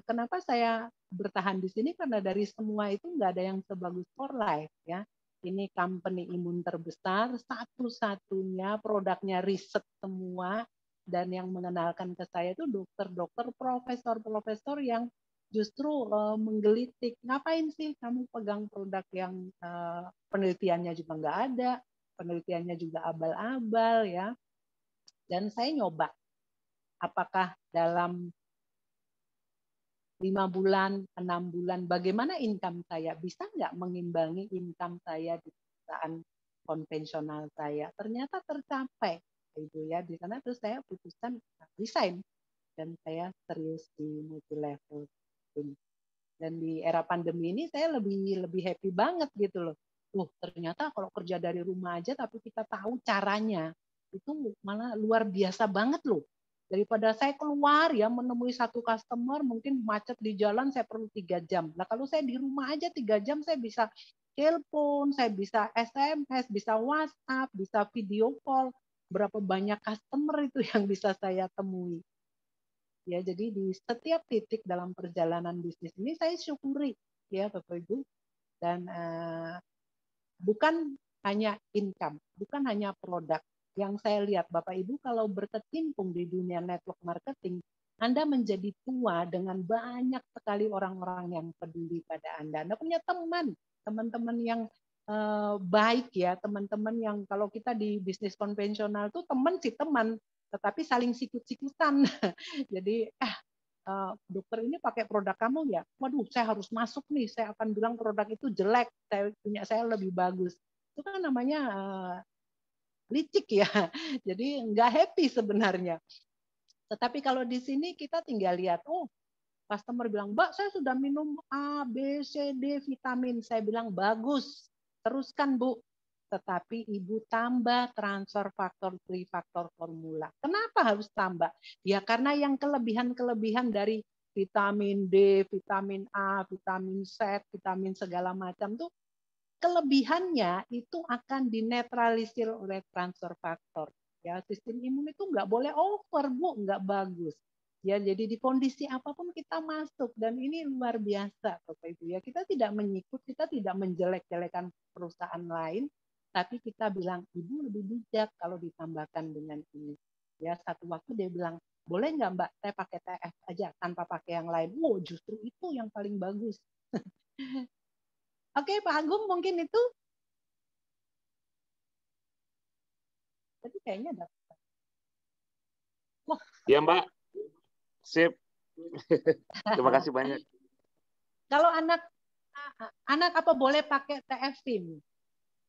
kenapa saya bertahan di sini karena dari semua itu nggak ada yang sebagus For Life ya. Ini company imun terbesar, satu-satunya produknya riset semua dan yang mengenalkan ke saya itu dokter-dokter, profesor-profesor yang justru menggelitik. Ngapain sih kamu pegang produk yang penelitiannya juga nggak ada, penelitiannya juga abal-abal ya. Dan saya nyoba apakah dalam 5 bulan, 6 bulan, bagaimana income saya? Bisa nggak mengimbangi income saya di perusahaan konvensional saya? Ternyata tercapai. Itu ya, di sana terus saya putuskan resign. Dan saya serius di multi level. Dan di era pandemi ini saya lebih happy banget gitu loh. Ternyata kalau kerja dari rumah aja tapi kita tahu caranya, itu malah luar biasa banget loh. Daripada saya keluar ya menemui satu customer mungkin macet di jalan saya perlu 3 jam. Nah kalau saya di rumah aja 3 jam saya bisa telepon, saya bisa SMS, bisa WhatsApp, bisa video call. Berapa banyak customer itu yang bisa saya temui. Ya, jadi di setiap titik dalam perjalanan bisnis ini saya syukuri ya Bapak Ibu. Dan bukan hanya income, bukan hanya produk. Yang saya lihat Bapak Ibu kalau berkecimpung di dunia network marketing, Anda menjadi tua dengan banyak sekali orang-orang yang peduli pada Anda. Anda punya teman-teman yang baik ya, teman-teman yang kalau kita di bisnis konvensional tuh teman sih teman, tetapi saling sikut-sikutan. Jadi dokter ini pakai produk kamu ya, waduh saya harus masuk nih, saya akan bilang produk itu jelek, punya saya lebih bagus. Itu kan namanya licik ya, jadi nggak happy sebenarnya. Tetapi kalau di sini kita tinggal lihat, customer bilang, Mbak saya sudah minum A, B, C, D, vitamin. Saya bilang bagus, teruskan Bu. Tetapi Ibu tambah transfer faktor, trifaktor formula. Kenapa harus tambah? Ya karena yang kelebihan-kelebihan dari vitamin D, vitamin A, vitamin C, vitamin segala macam tuh kelebihannya itu akan dinetralisir oleh transfer faktor. Ya, sistem imun itu nggak boleh over, Bu, nggak bagus. Ya, jadi di kondisi apapun kita masuk dan ini luar biasa, Bapak Ibu ya. Kita tidak menyikut, kita tidak menjelek-jelekan perusahaan lain, tapi kita bilang Ibu lebih bijak kalau ditambahkan dengan ini. Ya, satu waktu dia bilang, boleh nggak Mbak, saya pakai TF aja tanpa pakai yang lain. Justru itu yang paling bagus. Oke, Pak Agung mungkin itu. Tapi kayaknya dapat. Iya Mbak, sip. Terima kasih banyak. Kalau anak apa boleh pakai TF-Film?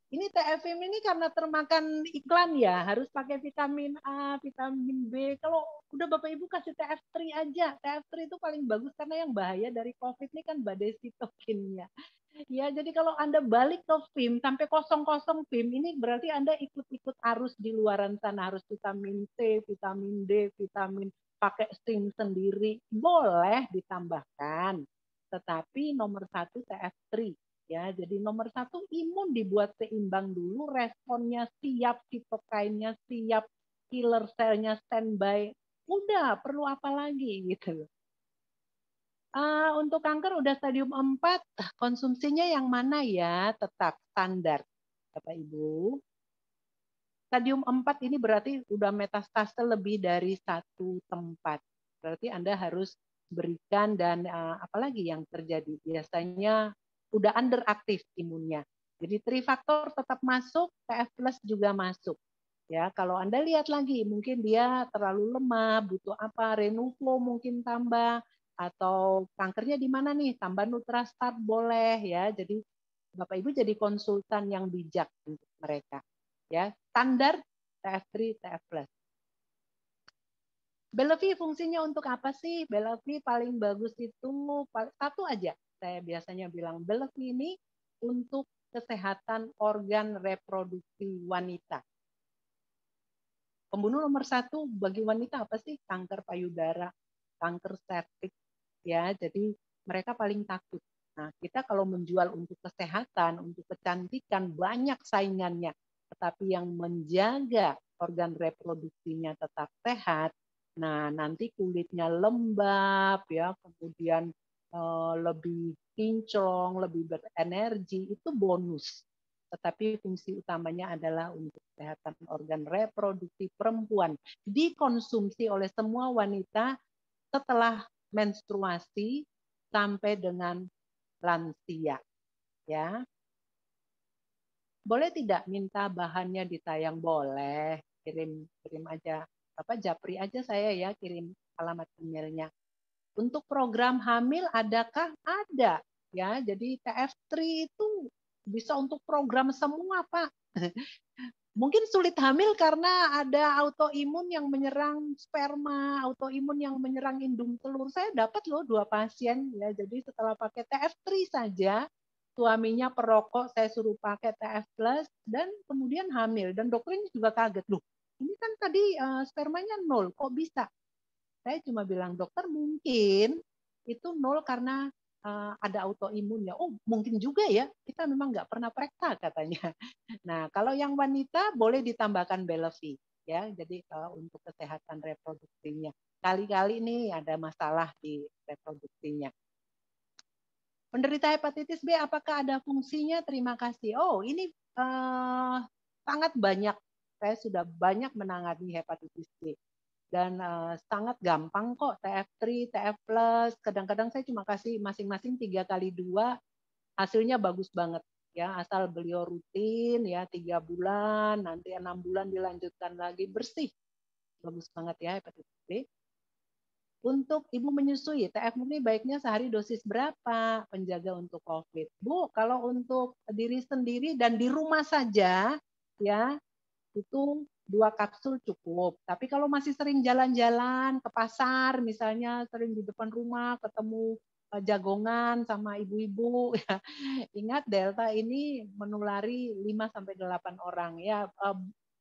Ini TF-Film ini karena termakan iklan ya, harus pakai vitamin A, vitamin B. Kalau udah Bapak Ibu kasih TF3 aja. TF3 itu paling bagus karena yang bahaya dari COVID ini kan badai sitokinnya. Ya, jadi kalau Anda balik ke film sampai kosong-kosong film ini berarti Anda ikut-ikut arus di luaran sana, harus vitamin C, vitamin D, vitamin pakai STIM sendiri boleh ditambahkan, tetapi nomor 1 TF3 ya. Jadi nomor 1 imun dibuat seimbang dulu, responnya siap, sitokainnya siap, killer cell-nya standby, udah perlu apa lagi gitu. Untuk kanker udah stadium 4, konsumsinya yang mana ya? Tetap standar, Bapak Ibu. Stadium 4 ini berarti udah metastase lebih dari 1 tempat. Berarti Anda harus berikan dan apalagi yang terjadi? Biasanya udah underaktif imunnya. Jadi trifaktor tetap masuk, TF plus juga masuk. Ya, kalau Anda lihat lagi, mungkin dia terlalu lemah, butuh apa? Renuflow mungkin tambah, atau kankernya di mana nih? Tambah Nutrastart boleh ya. Jadi Bapak Ibu jadi konsultan yang bijak untuk mereka. Ya, standar TF3, TF+. Belevy fungsinya untuk apa sih? Belevy paling bagus itu satu aja. Saya biasanya bilang Belevy ini untuk kesehatan organ reproduksi wanita. Pembunuh nomor 1 bagi wanita apa sih? Kanker payudara, kanker serviks, ya. Jadi mereka paling takut. Nah, kita kalau menjual untuk kesehatan, untuk kecantikan, banyak saingannya. Tetapi yang menjaga organ reproduksinya tetap sehat, nah nanti kulitnya lembab, ya, kemudian lebih kinclong, lebih berenergi, itu bonus. Tetapi fungsi utamanya adalah untuk kesehatan organ reproduksi perempuan. Dikonsumsi oleh semua wanita setelah menstruasi sampai dengan lansia. Ya. Boleh tidak minta bahannya ditayang? Boleh. Kirim aja. Japri aja saya ya, kirim alamat emailnya. Untuk program hamil adakah? Ada. Ya, jadi TF3 itu bisa untuk program semua, Pak. Mungkin sulit hamil karena ada autoimun yang menyerang sperma, autoimun yang menyerang indung telur. Saya dapat loh 2 pasien ya. Jadi setelah pakai TF3 saja, suaminya perokok, saya suruh pakai TF plus dan kemudian hamil. Dan dokternya juga kaget, loh, ini kan tadi spermanya 0, kok bisa? Saya cuma bilang, dokter mungkin itu 0 karena ada autoimunnya. Oh, mungkin juga ya, kita memang nggak pernah periksa katanya. Nah, kalau yang wanita boleh ditambahkan Belevy ya. Jadi untuk kesehatan reproduksinya. Kali-kali nih ada masalah di reproduksinya. Penderita hepatitis B apakah ada fungsinya? Terima kasih. Oh, ini sangat banyak. Saya sudah banyak menangani hepatitis B. Dan sangat gampang kok, TF3, TF+. Kadang-kadang saya cuma kasih masing-masing 3x2, hasilnya bagus banget. Ya, asal beliau rutin ya 3 bulan, nanti 6 bulan dilanjutkan lagi, bersih. Bagus banget ya hepatitis B. Untuk ibu menyusui, TF murni baiknya sehari dosis berapa? Penjaga untuk COVID. Bu, kalau untuk diri sendiri dan di rumah saja, ya itu 2 kapsul cukup. Tapi kalau masih sering jalan-jalan ke pasar, misalnya sering di depan rumah ketemu jagongan sama ibu-ibu, ya, ingat Delta ini menulari 5-8 orang, ya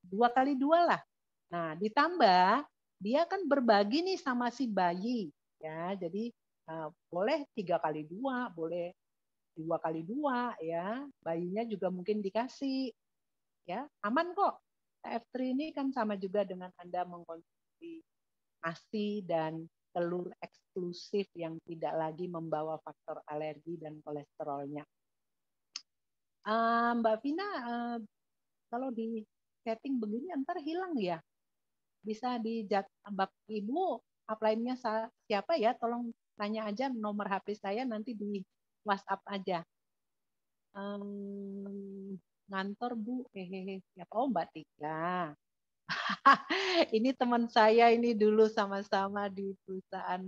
2x2 lah. Nah, ditambah dia kan berbagi nih sama si bayi, ya. Jadi boleh 3x2, boleh 2x2, ya. Bayinya juga mungkin dikasih, ya. Aman kok. TF3 ini kan sama juga dengan Anda mengkonsumsi ASI dan telur eksklusif yang tidak lagi membawa faktor alergi dan kolesterolnya. Mbak Vina, kalau di setting begini ntar hilang ya? Bisa Bapak Ibu upline-nya siapa ya? Tolong tanya aja nomor HP saya, nanti di WhatsApp aja. Ngantor Bu, siapa? Oh, Mbak Tika. Ini teman saya ini dulu sama-sama di perusahaan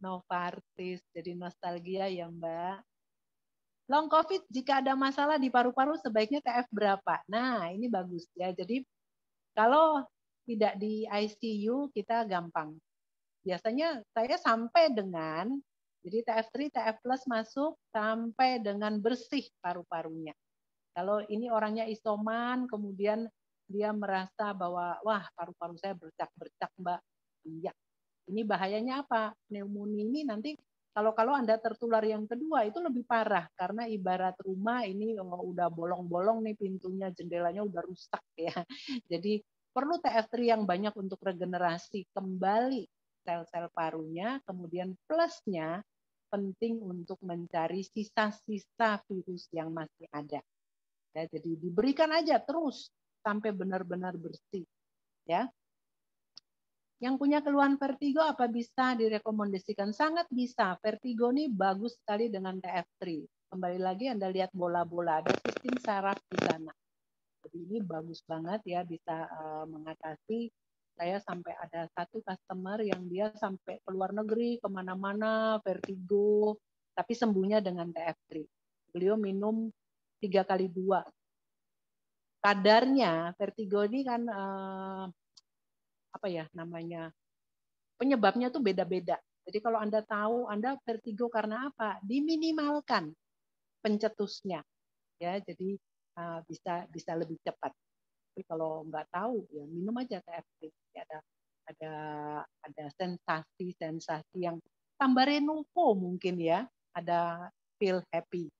Novartis, jadi nostalgia ya Mbak. Long COVID jika ada masalah di paru-paru sebaiknya TF berapa? Nah ini bagus ya. Jadi kalau tidak di ICU kita gampang. Biasanya saya sampai dengan jadi TF3, TF plus masuk sampai dengan bersih paru-parunya. Kalau ini orangnya isoman, kemudian dia merasa bahwa wah paru-paru saya bercak-bercak Mbak, iya Ini bahayanya apa? Pneumonia ini nanti kalau Anda tertular yang kedua itu lebih parah karena ibarat rumah ini udah bolong-bolong nih pintunya, jendelanya udah rusak ya. Jadi perlu TF3 yang banyak untuk regenerasi kembali sel-sel parunya, kemudian plusnya penting untuk mencari sisa-sisa virus yang masih ada. Ya, jadi diberikan aja terus sampai benar-benar bersih. Ya. Yang punya keluhan vertigo apa bisa direkomendasikan? Sangat bisa. Vertigo ini bagus sekali dengan TF3. Kembali lagi Anda lihat bola-bola, ada sistem saraf di sana. Jadi ini bagus banget ya, bisa mengatasi. Saya sampai ada satu customer yang dia sampai ke luar negeri, kemana-mana, vertigo, tapi sembuhnya dengan TF3. Beliau minum 3x2. Kadarnya vertigo ini kan apa ya namanya, penyebabnya tuh beda-beda. Jadi kalau Anda tahu Anda vertigo karena apa, diminimalkan pencetusnya, ya. Jadi bisa lebih cepat. Tapi kalau nggak tahu, ya minum aja TF3. Ada sensasi yang tambah Renuvo mungkin ya, ada feel happy.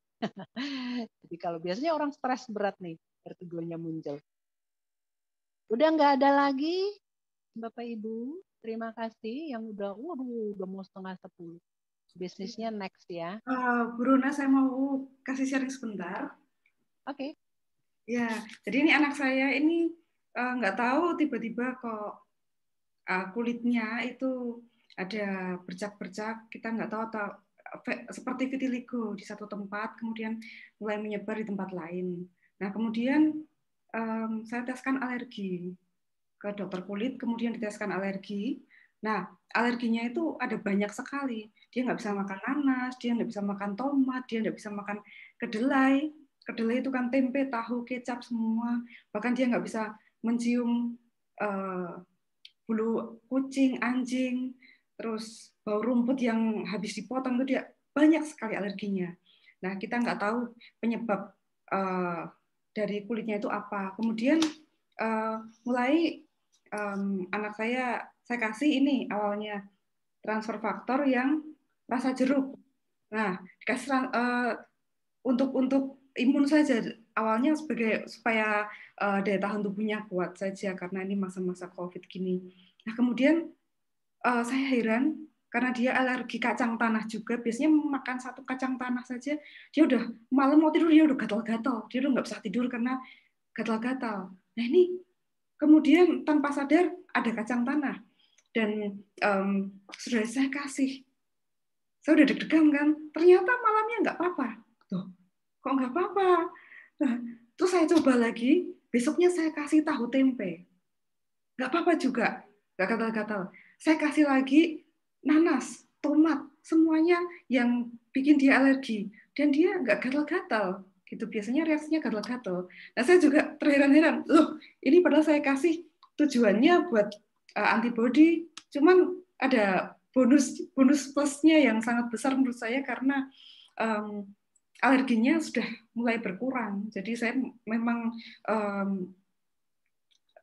Jadi kalau biasanya orang stres berat nih, vertigonya muncul. Udah nggak ada lagi? Bapak Ibu, terima kasih yang udah mau 9:30. Bisnisnya next ya. Bu Runa, saya mau kasih sharing sebentar. Oke. Ya, jadi ini anak saya ini nggak tahu tiba-tiba kok kulitnya itu ada bercak-bercak, kita nggak tahu atau seperti vitiligo di satu tempat, kemudian mulai menyebar di tempat lain. Nah, kemudian saya teskan alergi ke dokter kulit, kemudian diteskan alergi. Nah, alerginya itu ada banyak sekali. Dia nggak bisa makan nanas, dia nggak bisa makan tomat, dia nggak bisa makan kedelai. Kedelai itu kan tempe, tahu, kecap, semua. Bahkan dia nggak bisa mencium bulu kucing, anjing, terus bau rumput yang habis dipotong, itu dia banyak sekali alerginya. Nah, kita nggak tahu penyebab dari kulitnya itu apa. Kemudian mulai anak saya kasih ini awalnya transfer faktor yang rasa jeruk. Nah, dikasih untuk imun saja awalnya supaya daya tahan tubuhnya kuat saja karena ini masa-masa COVID gini. Nah, kemudian saya heran karena dia alergi kacang tanah juga. Biasanya makan satu kacang tanah saja dia udah malam mau tidur dia udah gatal-gatal. Dia udah nggak bisa tidur karena gatal-gatal. Nah, ini kemudian tanpa sadar ada kacang tanah dan sudah saya kasih. Saya udah deg-degan kan, ternyata malamnya nggak apa-apa. Tuh, kok nggak apa-apa? Nah, terus saya coba lagi, besoknya saya kasih tahu tempe. Nggak apa-apa juga, nggak gatal-gatal. Saya kasih lagi nanas, tomat, semuanya yang bikin dia alergi. Dan dia nggak gatal-gatal. Gitu. Biasanya reaksinya gatal-gatal. Nah, saya juga terheran-heran, loh, ini padahal saya kasih tujuannya buat antibody, cuman ada bonus plusnya yang sangat besar menurut saya karena alerginya sudah mulai berkurang. Jadi saya memang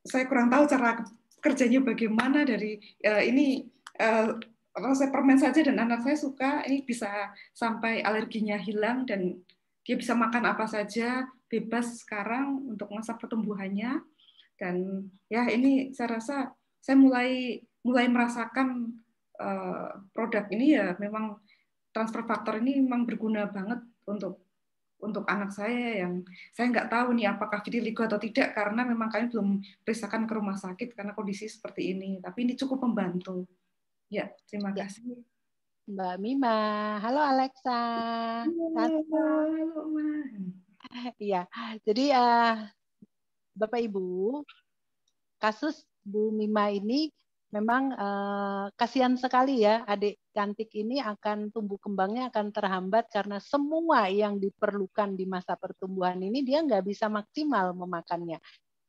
saya kurang tahu cara kerjanya bagaimana dari ini resep permen saja dan anak saya suka, ini bisa sampai alerginya hilang dan dia bisa makan apa saja bebas sekarang untuk masa pertumbuhannya. Dan ya ini saya rasa saya mulai merasakan produk ini ya memang transfer faktor ini memang berguna banget untuk anak saya yang saya nggak tahu nih apakah vitiligo atau tidak karena memang kami belum periksakan ke rumah sakit karena kondisi seperti ini, tapi ini cukup membantu. Ya, terima kasih. Mbak Mima, halo Alexa. Halo, Ma. Iya, jadi Bapak Ibu, kasus Bu Mima ini memang kasihan sekali ya, adik cantik ini akan tumbuh kembangnya akan terhambat karena semua yang diperlukan di masa pertumbuhan ini dia nggak bisa maksimal memakannya.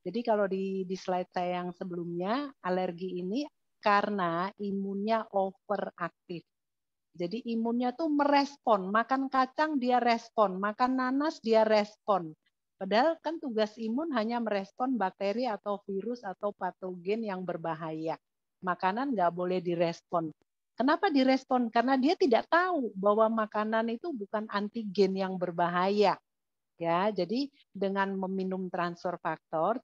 Jadi kalau di slide saya yang sebelumnya, alergi ini karena imunnya overaktif. Jadi imunnya tuh merespon, makan kacang dia respon, makan nanas dia respon. Padahal kan tugas imun hanya merespon bakteri atau virus atau patogen yang berbahaya. makanan nggak boleh direspon. Kenapa direspon? Karena dia tidak tahu bahwa makanan itu bukan antigen yang berbahaya. Ya, jadi dengan meminum transfer faktor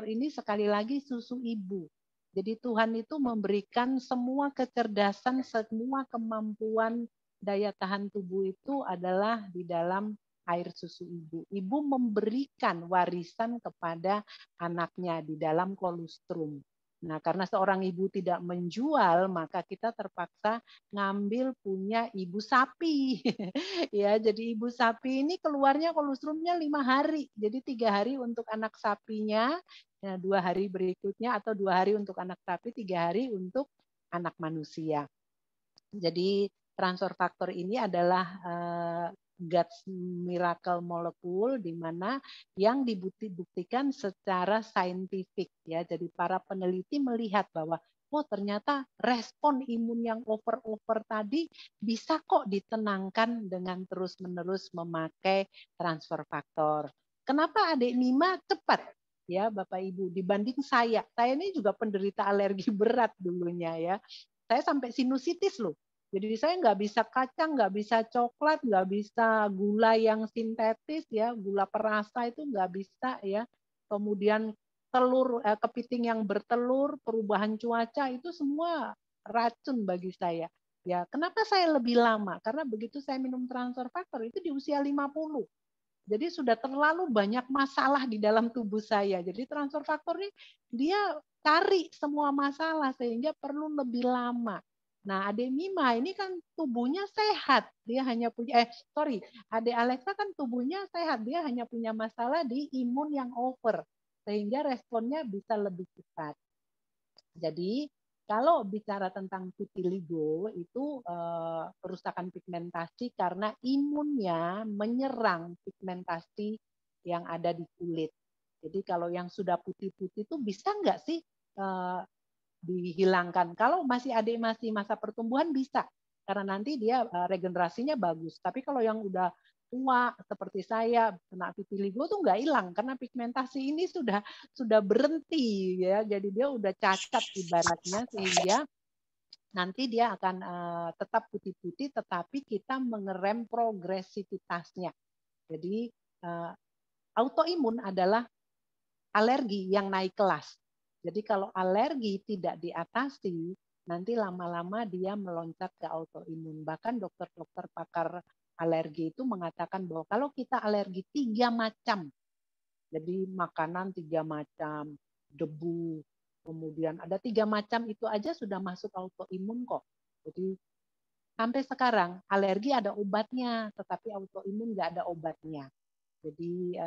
ini sekali lagi susu ibu. Jadi Tuhan itu memberikan semua kecerdasan, semua kemampuan daya tahan tubuh itu adalah di dalam air susu ibu. Ibu memberikan warisan kepada anaknya di dalam kolostrum. Nah, karena seorang ibu tidak menjual, maka kita terpaksa ngambil punya ibu sapi. Ya, jadi ibu sapi ini keluarnya kolostrumnya 5 hari. Jadi 3 hari untuk anak sapinya, 2 hari berikutnya, atau 2 hari untuk anak sapi, 3 hari untuk anak manusia. Jadi transfer faktor ini adalah God's miracle molecule, di mana yang dibuktikan secara saintifik, ya. Jadi para peneliti melihat bahwa ternyata respon imun yang over tadi bisa kok ditenangkan dengan terus-menerus memakai transfer faktor. Kenapa adik Nima cepat, ya Bapak Ibu, dibanding saya? Saya ini juga penderita alergi berat dulunya, ya. Saya sampai sinusitis loh. Jadi saya nggak bisa kacang, nggak bisa coklat, nggak bisa gula yang sintetis, ya, gula perasa itu nggak bisa, ya. Kemudian telur, kepiting yang bertelur, perubahan cuaca itu semua racun bagi saya. Ya, kenapa saya lebih lama? Karena begitu saya minum transfer faktor itu di usia 50. Jadi sudah terlalu banyak masalah di dalam tubuh saya. Jadi transfer faktor ini dia cari semua masalah sehingga perlu lebih lama. Nah, Adik Mima ini kan tubuhnya sehat. Dia hanya punya Adik Alexa kan tubuhnya sehat. Dia hanya punya masalah di imun yang over sehingga responnya bisa lebih cepat. Jadi, kalau bicara tentang vitiligo itu kerusakan pigmentasi karena imunnya menyerang pigmentasi yang ada di kulit. Jadi kalau yang sudah putih-putih itu bisa nggak sih dihilangkan? Kalau masih masa pertumbuhan bisa, karena nanti dia regenerasinya bagus. Tapi kalau yang udah tua seperti saya kena vitiligo tuh nggak hilang karena pigmentasi ini sudah berhenti, ya. Jadi dia udah cacat ibaratnya, sehingga nanti dia akan tetap putih-putih tetapi kita mengerem progresivitasnya. Jadi autoimun adalah alergi yang naik kelas. Jadi kalau alergi tidak diatasi, nanti lama-lama dia meloncat ke autoimun. Bahkan dokter-dokter pakar alergi itu mengatakan bahwa kalau kita alergi 3 macam, jadi makanan 3 macam, debu, kemudian ada 3 macam itu aja sudah masuk autoimun kok. Jadi sampai sekarang alergi ada obatnya, tetapi autoimun nggak ada obatnya. Jadi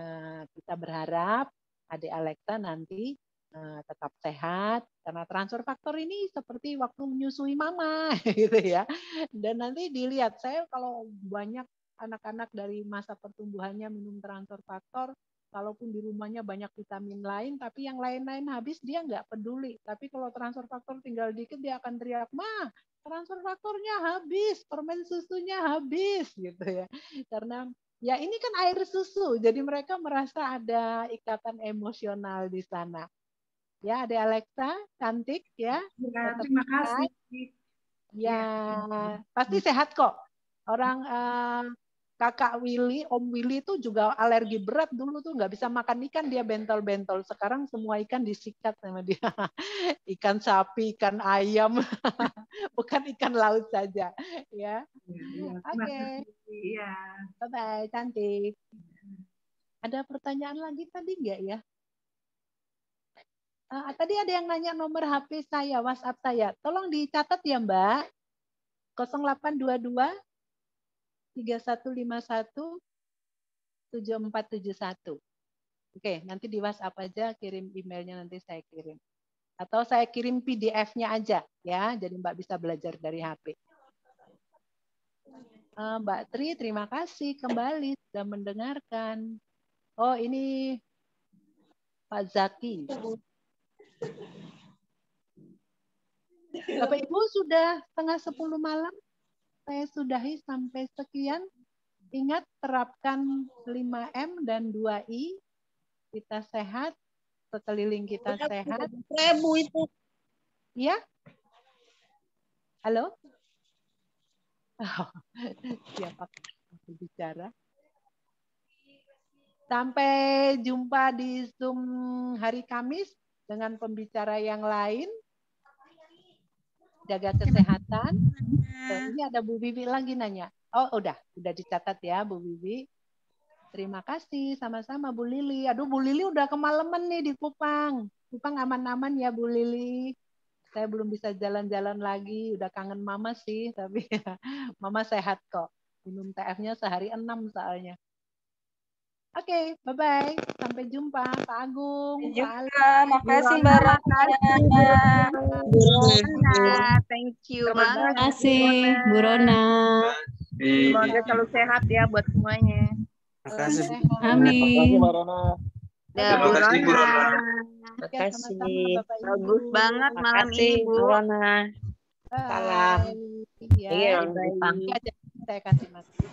kita berharap Adik Alexa nanti tetap sehat, karena transfer faktor ini seperti waktu menyusui mama gitu, ya. Dan nanti dilihat, saya kalau banyak anak-anak dari masa pertumbuhannya minum transfer faktor, kalaupun di rumahnya banyak vitamin lain, tapi yang lain-lain habis dia nggak peduli. Tapi kalau transfer faktor tinggal dikit dia akan teriak, "Ma, transfer faktornya habis, permen susunya habis," gitu, ya. Karena ya ini kan air susu, jadi mereka merasa ada ikatan emosional di sana. Ya, Adik Alexa, cantik, ya. Ya, terima kasih. Ya, pasti sehat kok. Orang Kakak Willy, Om Willy itu juga alergi berat dulu tuh, nggak bisa makan ikan, dia bentol-bentol. Sekarang semua ikan disikat sama dia. Ikan sapi, ikan ayam, bukan ikan laut saja, ya. Oke. Iya. Bye-bye, cantik. Ada pertanyaan lagi tadi nggak, ya? Tadi ada yang nanya nomor HP saya, WhatsApp saya. Tolong dicatat ya, Mbak. 0822 3151 7471. Oke, nanti di WhatsApp aja, kirim emailnya, nanti saya kirim. Atau saya kirim PDF-nya aja, ya. Jadi Mbak bisa belajar dari HP. Mbak Tri, terima kasih kembali sudah mendengarkan. Oh, ini Pak Zaki. Bapak Ibu sudah 9:30 malam. Saya sudahi sampai sekian. Ingat, terapkan 5M dan 2I. Kita sehat, sekeliling kita sehat. 1000 itu. Iya? Halo? Oh, siapa bicara? Sampai jumpa di Zoom hari Kamis dengan pembicara yang lain. Jaga kesehatan. Ini ada Bu Bibi lagi nanya. Oh, udah dicatat ya Bu Bibi. Terima kasih, sama-sama Bu Lili. Aduh, Bu Lili udah kemalaman nih di Kupang. Kupang aman-aman ya Bu Lili. Saya belum bisa jalan-jalan lagi. Udah kangen Mama sih, tapi Mama sehat kok. Minum TF-nya sehari 6 soalnya. Oke, bye-bye. Sampai jumpa, Pak Agung. Pak Alif. Makasih Mbak Rona. Thank you banget. Terima kasih Bu Rona. Semoga selalu sehat ya buat semuanya. Makasih. Amin. Makasih Mbak Rona. Terima kasih Bu Rona. Makasih. Bagus banget malam ini Bu. Rona. Salam. Iya, Saya kasih mati.